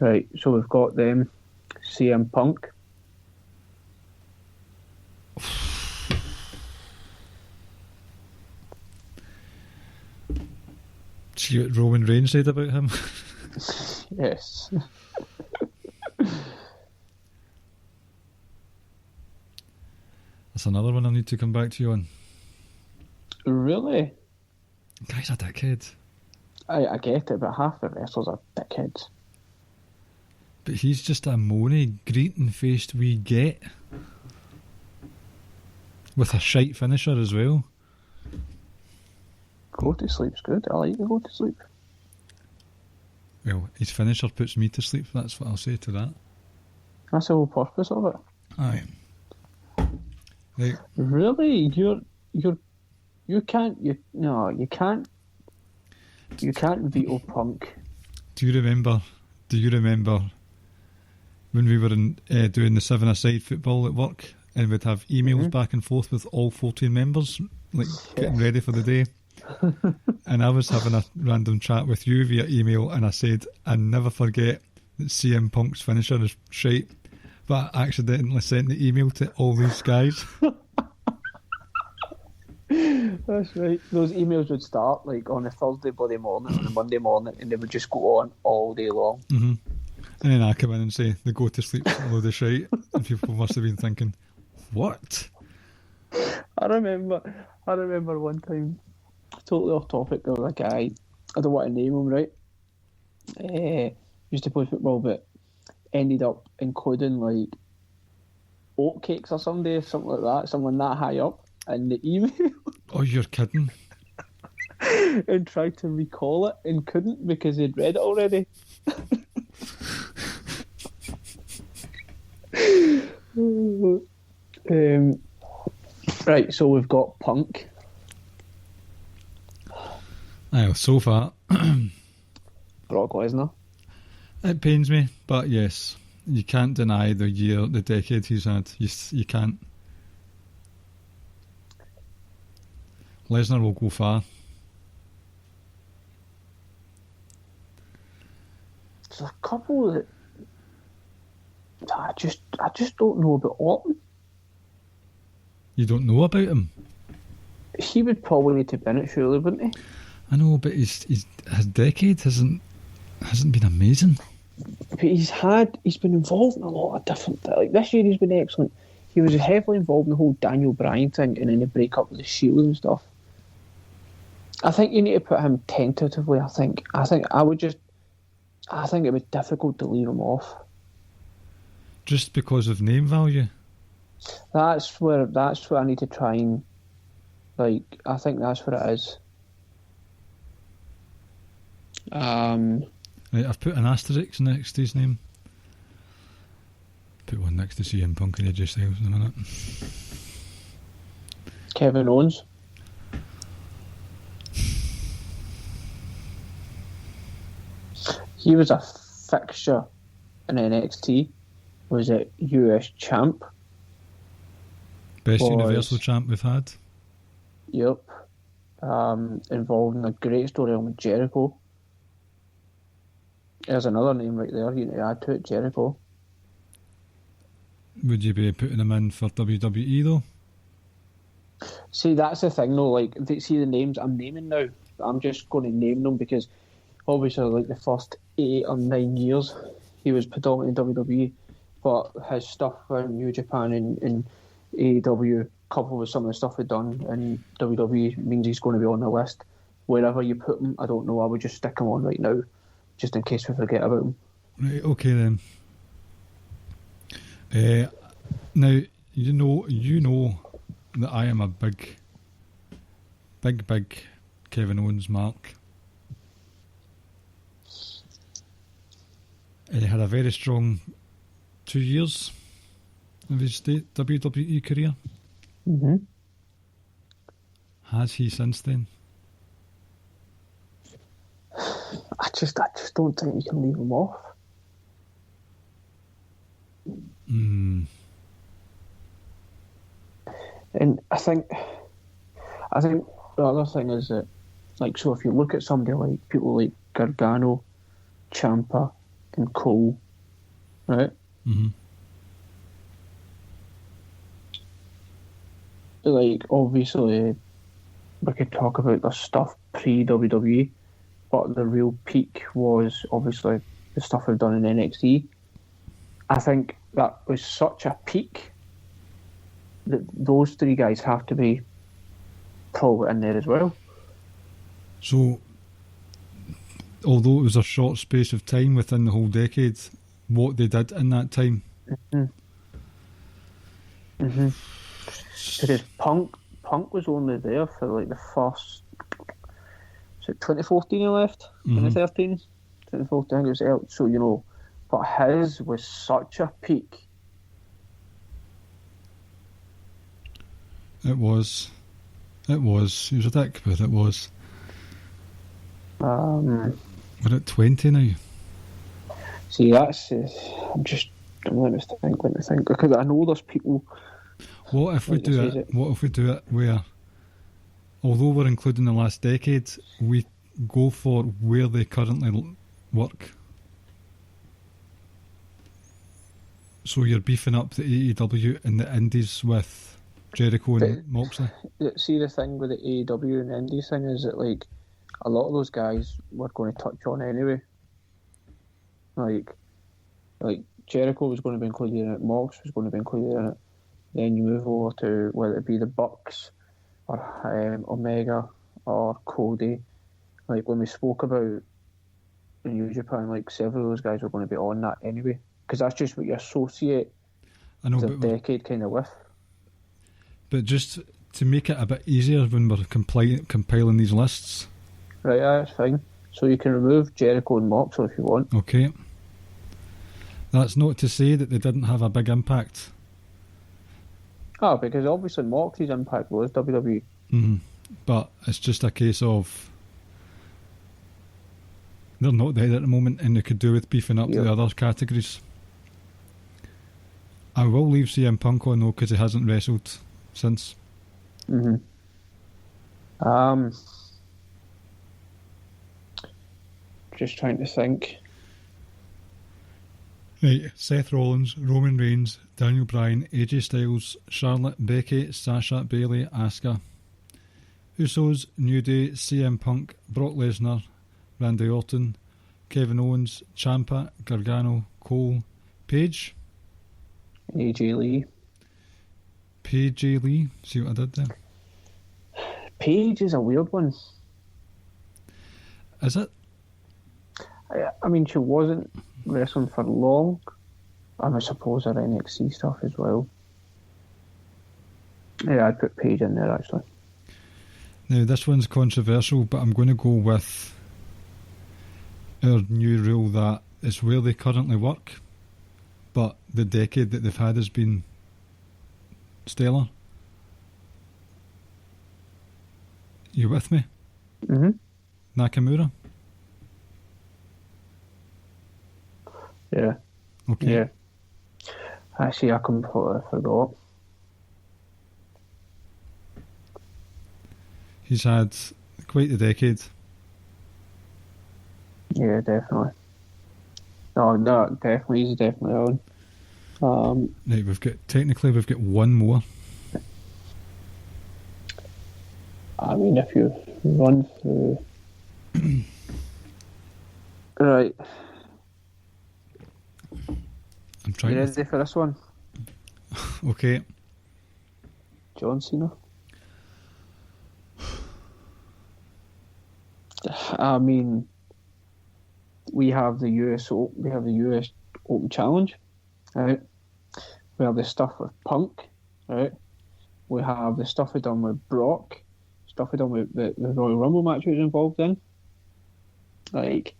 Right, so we've got them. CM Punk. See what Roman Reigns said about him? Yes. That's another one I need to come back to you on. Really? Guy's a dickhead. I get it, but half the wrestlers are dickheads. But he's just a moany, greeting-faced wee get. With a shite finisher as well. Go to sleep's good. I like to go to sleep. Well, his finisher puts me to sleep, that's what I'll say to that. That's the whole purpose of it. Aye. Right. Really? You can't veto Punk. Do you remember when we were doing the 7-a-side football at work and we'd have emails back and forth with all 14 members, like getting ready for the day? And I was having a random chat with you via email and I said, I never forget that CM Punk's finisher is shite, but I accidentally sent the email to all these guys. That's right. Those emails would start like on a Thursday bloody morning, on a Monday morning, and they would just go on all day long. Mm-hmm. And then I come in and say, they go to sleep a load of shite. And people must have been thinking, what? I remember one time totally off topic. There was a guy, I don't want to name him, right? Used to play football, but ended up including like oatcakes or something like that, someone that high up in the email. Oh, you're kidding. And tried to recall it and couldn't because he'd read it already. Right, so we've got Punk. Aye, so far. Brock Lesnar. It pains me, but yes, you can't deny the decade he's had. You can't. Lesnar will go far. There's a couple that I just don't know about Orton. You don't know about him? He would probably need to be in it, surely, wouldn't he? I know, but his decade hasn't been amazing. But he's been involved in a lot of different things. Like this year, he's been excellent. He was heavily involved in the whole Daniel Bryan thing, and then the breakup with the Shield and stuff. I think you need to put him tentatively. I think it was difficult to leave him off. Just because of name value? That's where I need to try and, like, I think that's what it is. Right, I've put an asterisk next to his name. Put one next to CM Punk and AJ Styles in a minute. Kevin Owens. He was a fixture in NXT. Was it US champ? Best Universal champ we've had. Yep. Involved in a great storyline with Jericho. There's another name right there you need to add to it, Jericho. Would you be putting him in for WWE though? See, that's the thing though, like, see the names I'm naming now, I'm just going to name them because obviously like the first 8 or 9 years he was predominantly WWE, but his stuff in New Japan and AEW coupled with some of the stuff we've done in WWE means he's going to be on the list. Wherever you put him, I don't know, I would just stick him on right now, just in case we forget about him. Right, okay then. Now, you know that I am a big Kevin Owens mark. He had a very strong 2 years of his WWE career. Mm-hmm. Has he since then? I just don't think you can leave him off. And I think the other thing is that, like, so if you look at somebody like people like Gargano, Ciampa, and Cole, right? Mm-hmm. Like, obviously, we could talk about the stuff pre-WWE, but the real peak was obviously the stuff we've done in NXT. I think that was such a peak that those 3 guys have to be probably in there as well. So, although it was a short space of time within the whole decade, what they did in that time. Because Punk was only there for like the first, was it 2014 he left? 2013? 2014, I think it was out. So, you know, but his was such a peak. It was. He was a dick, but it was. We're at 20 now. See, that's... I'm let me think. Because I know there's people... What if we do it where, although we're including the last decade, we go for where they currently work? So you're beefing up the AEW and the Indies with Jericho and Moxley? See, the thing with the AEW and the Indies thing is that, like, a lot of those guys were going to touch on anyway. Like Jericho was going to be included in it, Mox was going to be included in it. Then you move over to whether it be the Bucks or Omega or Cody. Like when we spoke about in New Japan, like several of those guys were going to be on that anyway, because that's just what you associate I know, the but decade kind of with. just to make it a bit easier when we're compiling these lists. Right, that's fine. So you can remove Jericho and Moxley if you want. Okay. That's not to say that they didn't have a big impact. Oh, because obviously Moxley's impact was WWE. But it's just a case of they're not there at the moment, and they could do with beefing up the other categories. I will leave CM Punk on though, because he hasn't wrestled since. Just trying to think. Right, Seth Rollins, Roman Reigns, Daniel Bryan, AJ Styles, Charlotte, Becky, Sasha, Bayley, Asuka, Usos, New Day, CM Punk, Brock Lesnar, Randy Orton, Kevin Owens, Ciampa, Gargano, Cole, Paige, AJ Lee. PJ Lee. See what I did there? Paige is a weird one. Is it? I mean, she wasn't wrestling for long. I suppose her NXT stuff as well. Yeah, I'd put Paige in there actually. Now this one's controversial, but I'm going to go with our new rule that it's where they currently work, but the decade that they've had has been stellar. You with me? Nakamura? Yeah. Okay. Yeah. Actually, I completely forgot. He's had quite the decade. Yeah, definitely. No, definitely, he's definitely on. Right, we've got one more. I mean, if you run through... Right. I'm trying. You ready for this one? Okay. John Cena. I mean, we have the US Open Challenge, right? We have the stuff with Punk, right? We have the stuff we done with Brock, stuff we done with the Royal Rumble match he was involved in. Like,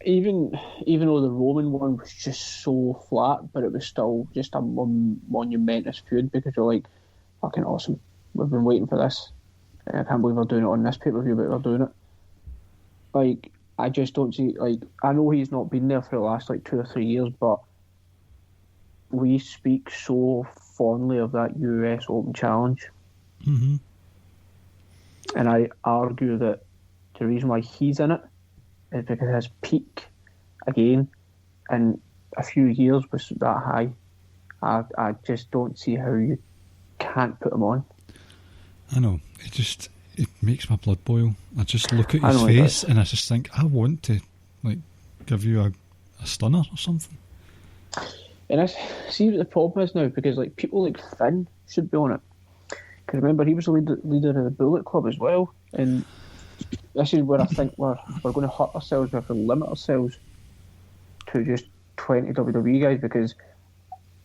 even though the Roman one was just so flat, but it was still just a monumentous feud because you're like, fucking awesome. We've been waiting for this. I can't believe we're doing it on this pay-per-view, but we're doing it. Like, I just don't see, like, I know he's not been there for the last, 2 or 3 years, but we speak so fondly of that US Open Challenge. Mm-hmm. And I argue that the reason why he's in it is because his peak, again, in a few years was that high. I just don't see how you can't put him on. I know. It makes my blood boil. I just look at his face and I just think, I want to, give you a stunner or something. And I see what the problem is now, because, people like Finn should be on it. Because remember, he was the leader of the Bullet Club as well. And this is where I think we're going to hurt ourselves. We have to limit ourselves to just 20 WWE guys, because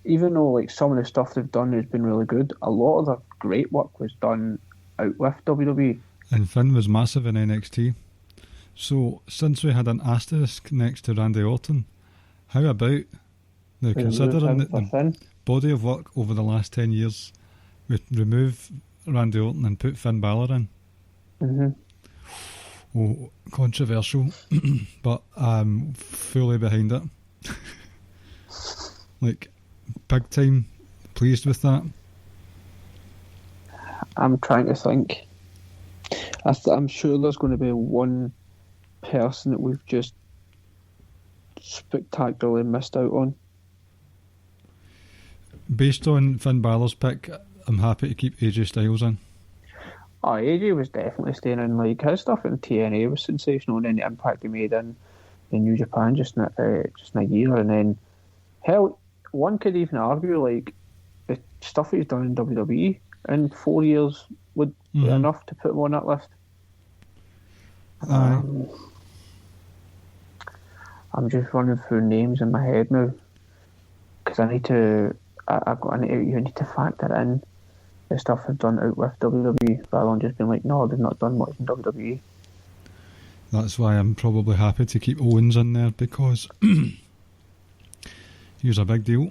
even though some of the stuff they've done has been really good, a lot of their great work was done out with WWE. And Finn was massive in NXT. So since we had an asterisk next to Randy Orton, how about now, considering that the body of work over the last 10 years, we remove Randy Orton and put Finn Balor in? Mm-hmm. Oh, controversial, but I'm fully behind it. Big time pleased with that. I'm trying to think. I'm sure there's going to be one person that we've just spectacularly missed out on. Based on Finn Balor's pick, I'm happy to keep AJ Styles in. Oh, AJ was definitely staying in. His stuff in TNA was sensational, and then the impact he made in New Japan just in a year. And then, hell, one could even argue, the stuff he's done in WWE in 4 years would be enough to put him on that list. I'm just running through names in my head now because I need to. You need to factor in the stuff they've done out with WWE rather than just being like, no, they've not done much in WWE. That's why I'm probably happy to keep Owens in there, because he was a big deal.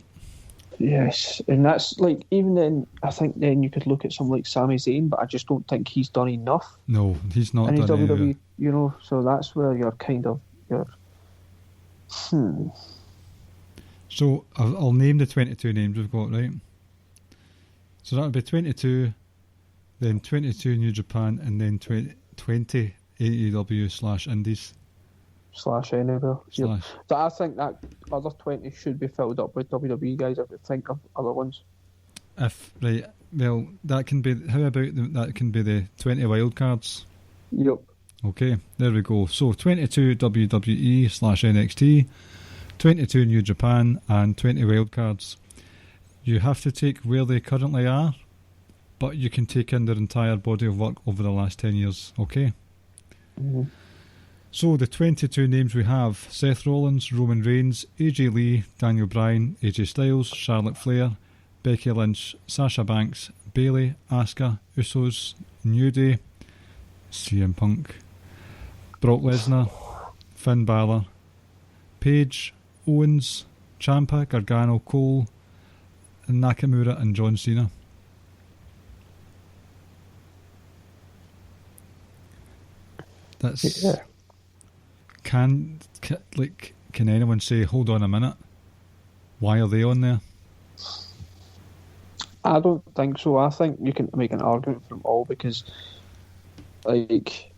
Yes, and that's like, even then, I think then you could look at someone like Sami Zayn, but I just don't think he's done enough. No, he's not in his done WWE, you know, so that's where you're kind of, So I'll name the 22 names we've got, right? So that would be 22, then 22 New Japan, and then 20 AEW/Indies. /anywhere. So I think that other 20 should be filled up with WWE guys if we think of other ones. That can be. How about that can be the 20 wild cards? Yep. Okay, there we go. So 22 WWE/NXT, 22 New Japan, and 20 wild cards. You have to take where they currently are, but you can take in their entire body of work over the last 10 years. Okay. Mm-hmm. So the 22 names we have: Seth Rollins, Roman Reigns, AJ Lee, Daniel Bryan, AJ Styles, Charlotte Flair, Becky Lynch, Sasha Banks, Bayley, Asuka, Usos, New Day, CM Punk, Brock Lesnar, Finn Balor, Paige, Owens, Ciampa, Gargano, Cole, Nakamura, and John Cena. That's... Yeah. Can anyone say, hold on a minute, why are they on there? I don't think so. I think you can make an argument for them all, because like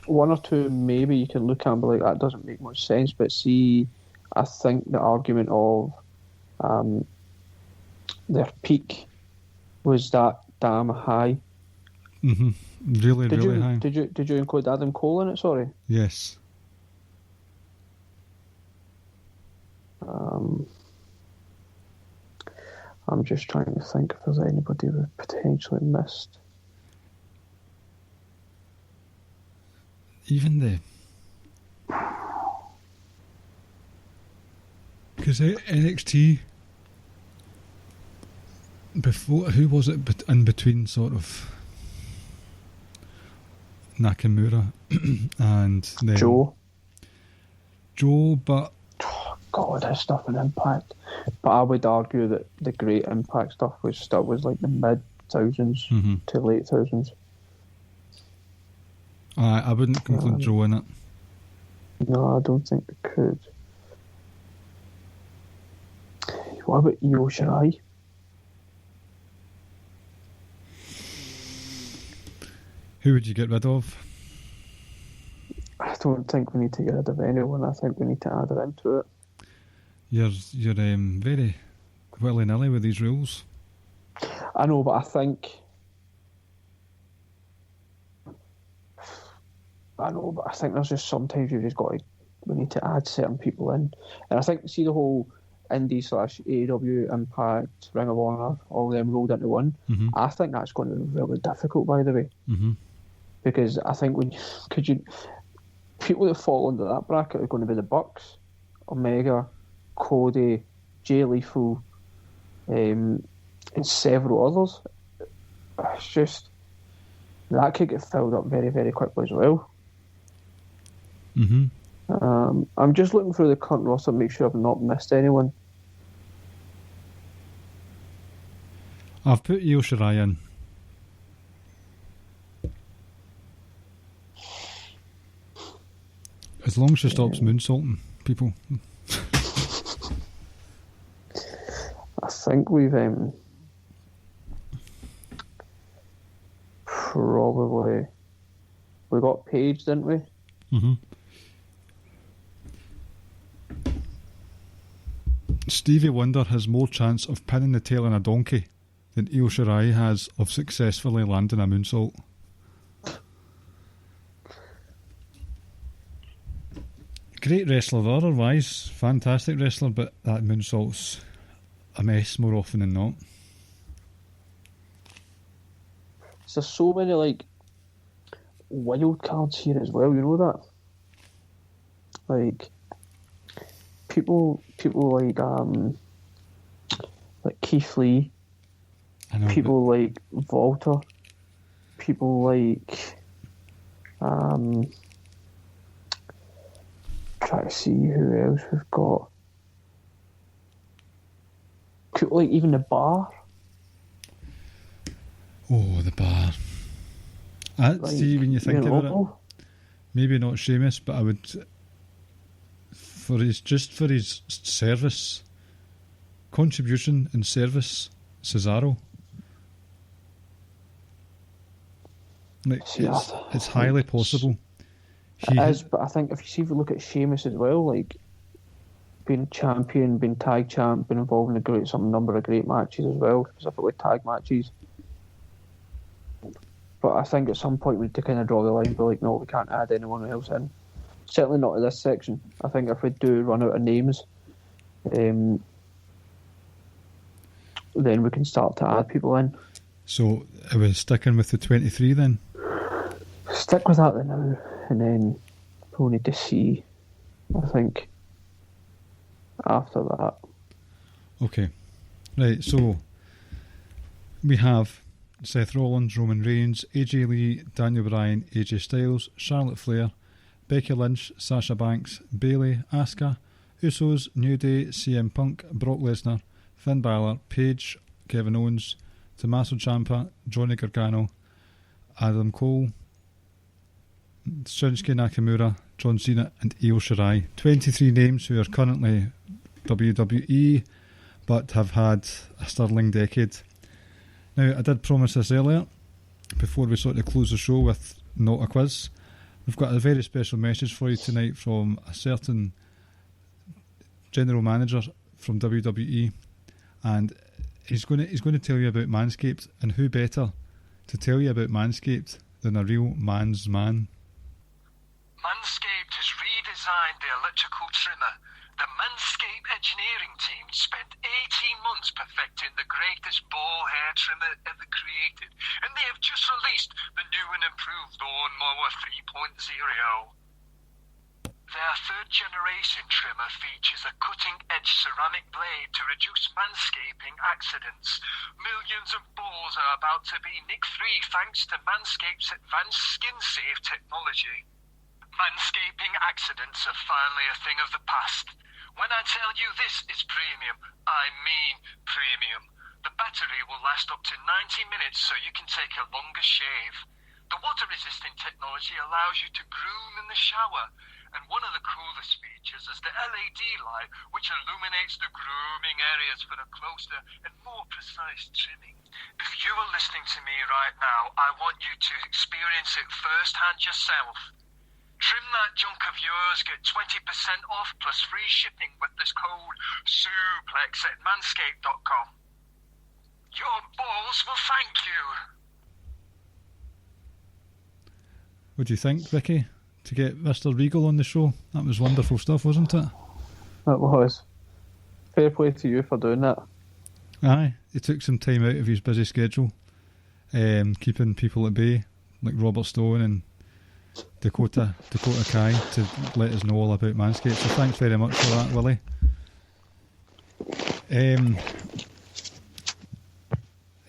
one or two maybe you can look at and be like, that doesn't make much sense, but see, I think the argument of their peak was that damn high. Mm-hmm. Really high. Did you include Adam Cole in it? Sorry. Yes. I'm just trying to think if there's anybody we've potentially missed. Even because NXT before, who was it in between sort of Nakamura and then Joe, but God, his stuff in Impact. But I would argue that the great Impact stuff was like the mid-2000s to late 2000s. I wouldn't include Joe in it. No, I don't think we could. What about Io Shirai? Who would you get rid of? I don't think we need to get rid of anyone. I think we need to add her into it. You're very willy-nilly with these rules. I know, but I think there's just sometimes you just we need to add certain people in. And I think, see the whole Indie/AEW, Impact, Ring of Honor, all of them rolled into one. Mm-hmm. I think that's going to be really difficult, by the way. Mm-hmm. Because I think people that fall under that bracket are going to be the Bucks, Omega, Cody, Jay Lethal, and several others. It's just that could get filled up very, very quickly as well. Mm-hmm. I'm just looking through the current roster to make sure I've not missed anyone. I've put Io Shirai in. As long as she stops moonsaulting people. I think we've probably we got Paige, didn't we? Mm-hmm. Stevie Wonder has more chance of pinning the tail on a donkey than Io Shirai has of successfully landing a moonsault. Great wrestler otherwise, fantastic wrestler, but that moonsault's a mess more often than not. there's so many like wild cards here as well. You know that, like people like Keith Lee, I know, people like Walter, people like try to see who else we've got. Like even the Bar. Oh, the Bar. See, when you think about it, maybe not Sheamus, but I would, for his service, contribution and service, Cesaro. Like, See, it's highly possible. It is, but I think if you look at Sheamus as well, like being champion, being tag champ, been involved in some number of great matches as well, specifically tag matches. But I think at some point we need to kind of draw the line, but like, no, we can't add anyone else in. Certainly not in this section. I think if we do run out of names, then we can start to add people in. So are we sticking with the 23 then? Stick with that then now, and then we'll need to see, I think, after that. Okay. Right, so we have Seth Rollins, Roman Reigns, AJ Lee, Daniel Bryan, AJ Styles, Charlotte Flair, Becky Lynch, Sasha Banks, Bayley, Asuka, Usos, New Day, CM Punk, Brock Lesnar, Finn Balor, Paige, Kevin Owens, Tommaso Ciampa, Johnny Gargano, Adam Cole, Shinsuke Nakamura, John Cena and Io Shirai. 23 names who are currently WWE but have had a sterling decade. Now, I did promise this earlier, before we sort of close the show with not a quiz. We've got a very special message for you tonight from a certain general manager from WWE, and he's going to tell you about Manscaped, and who better to tell you about Manscaped than a real man's man. Manscaped has redesigned the electrical trimmer. The Manscaped engineering team spent 18 months perfecting the greatest ball hair trimmer ever created, and they have just released the new and improved Lawnmower 3.0. Their third-generation trimmer features a cutting-edge ceramic blade to reduce manscaping accidents. Millions of balls are about to be nick-free thanks to Manscaped's advanced skin-safe technology. Manscaping accidents are finally a thing of the past. When I tell you this is premium, I mean premium. The battery will last up to 90 minutes so you can take a longer shave. The water-resistant technology allows you to groom in the shower. And one of the coolest features is the LED light, which illuminates the grooming areas for a closer and more precise trimming. If you are listening to me right now, I want you to experience it firsthand yourself. Trim that junk of yours, get 20% off plus free shipping with this code SUPLEX at manscaped.com. Your balls will thank you. What do you think, Vicky, to get Mr. Regal on the show? That was wonderful stuff, wasn't it? That was. Fair play to you for doing that. Aye, he took some time out of his busy schedule, keeping people at bay, like Robert Stone and Dakota Kai, to let us know all about Manscaped. So thanks very much for that, Willie.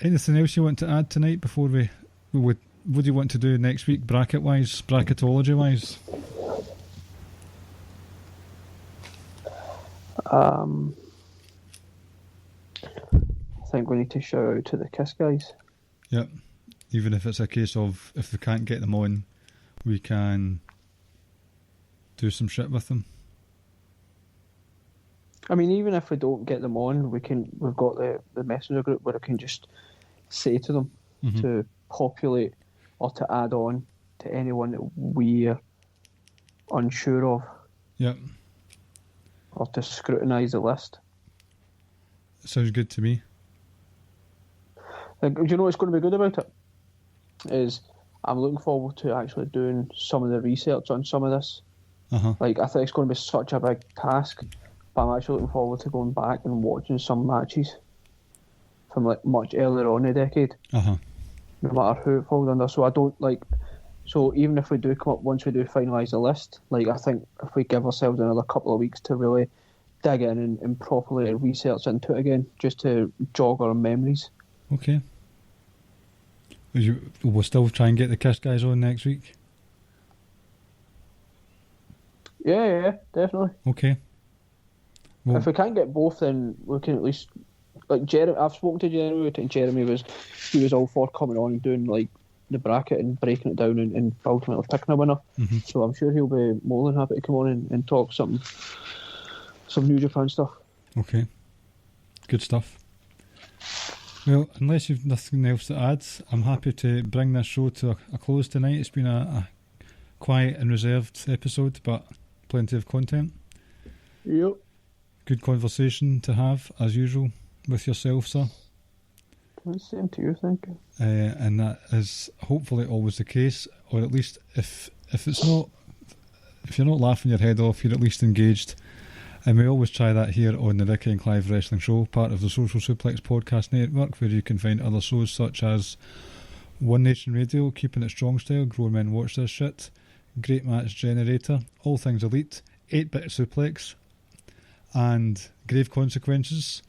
Anything else you want to add tonight before we what do you want to do next week, bracketology-wise? I think we need to shout out to the KISS guys. Yep. Even if it's a case of, if we can't get them on, we can do some shit with them. I mean, even if we don't get them on, we've got the messenger group where I can just say to them to populate or to add on to anyone that we're unsure of. Yep. Or to scrutinise the list. Sounds good to me. Do you know what's going to be good about it? Is I'm looking forward to actually doing some of the research on some of this. Like, I think it's going to be such a big task, but I'm actually looking forward to going back and watching some matches from like much earlier on in the decade. no matter who it falls under. So I don't like. So even if we do come up, once we do finalise the list, like I think if we give ourselves another couple of weeks to really dig in and properly research into it again, just to jog our memories. Okay. We'll still try and get the KISS guys on next week. Yeah, definitely. Okay. Well, if we can't get both, then we can at least like Jeremy. I've spoken to Jeremy, and Jeremy was all for coming on and doing like the bracket and breaking it down and ultimately picking a winner. Mm-hmm. So I'm sure he'll be more than happy to come on and talk some New Japan stuff. Okay. Good stuff. Well, unless you've nothing else to add, I'm happy to bring this show to a close tonight. It's been a quiet and reserved episode, but plenty of content. Yep. Good conversation to have, as usual, with yourself, sir. Same to you, thank you. And that is hopefully always the case, or at least if it's not, if you're not laughing your head off, you're at least engaged. And we always try that here on the Ricky and Clive Wrestling Show, part of the Social Suplex Podcast Network, where you can find other shows such as One Nation Radio, Keeping It Strong Style, Grown Men Watch This Shit, Great Match Generator, All Things Elite, 8-Bit Suplex, and Grave Consequences.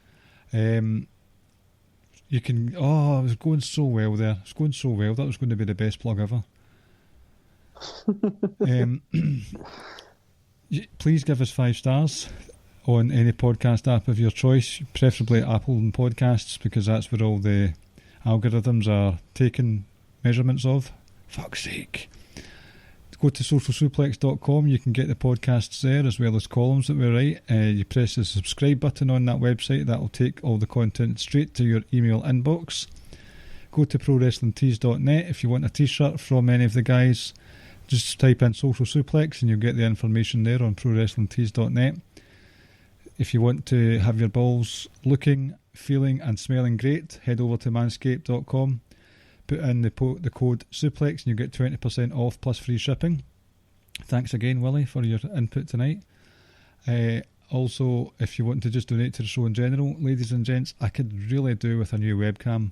You can... Oh, it was going so well there. It's going so well. That was going to be the best plug ever. Please give us 5 stars on any podcast app of your choice, preferably Apple and Podcasts, because that's where all the algorithms are taking measurements of. Fuck's sake. Go to socialsuplex.com. You can get the podcasts there as well as columns that we write. You press the subscribe button on that website. That will take all the content straight to your email inbox. Go to prowrestlingtees.net if you want a t-shirt from any of the guys. Just type in Social Suplex and you'll get the information there on prowrestlingtees.net. If you want to have your balls looking, feeling and smelling great, head over to manscaped.com. Put in the code SUPLEX and you get 20% off plus free shipping. Thanks again, Willie, for your input tonight. Also, if you want to just donate to the show in general, ladies and gents, I could really do with a new webcam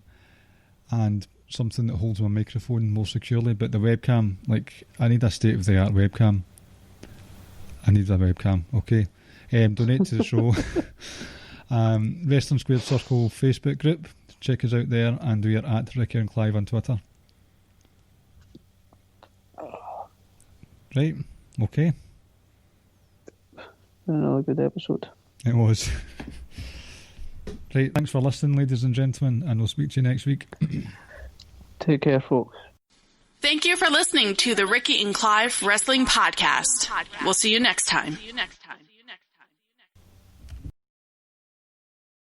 and something that holds my microphone more securely, but the webcam, like, I need a state-of-the-art webcam. I need a webcam, okay? Donate to the show. Wrestling Squared Circle Facebook group, check us out there, and we are at Ricky and Clive on Twitter. Right, okay. Another good episode. It was. Right, thanks for listening, ladies and gentlemen, and we'll speak to you next week. Take care, folks. Thank you for listening to the Ricky and Clive Wrestling Podcast. We'll see you next time.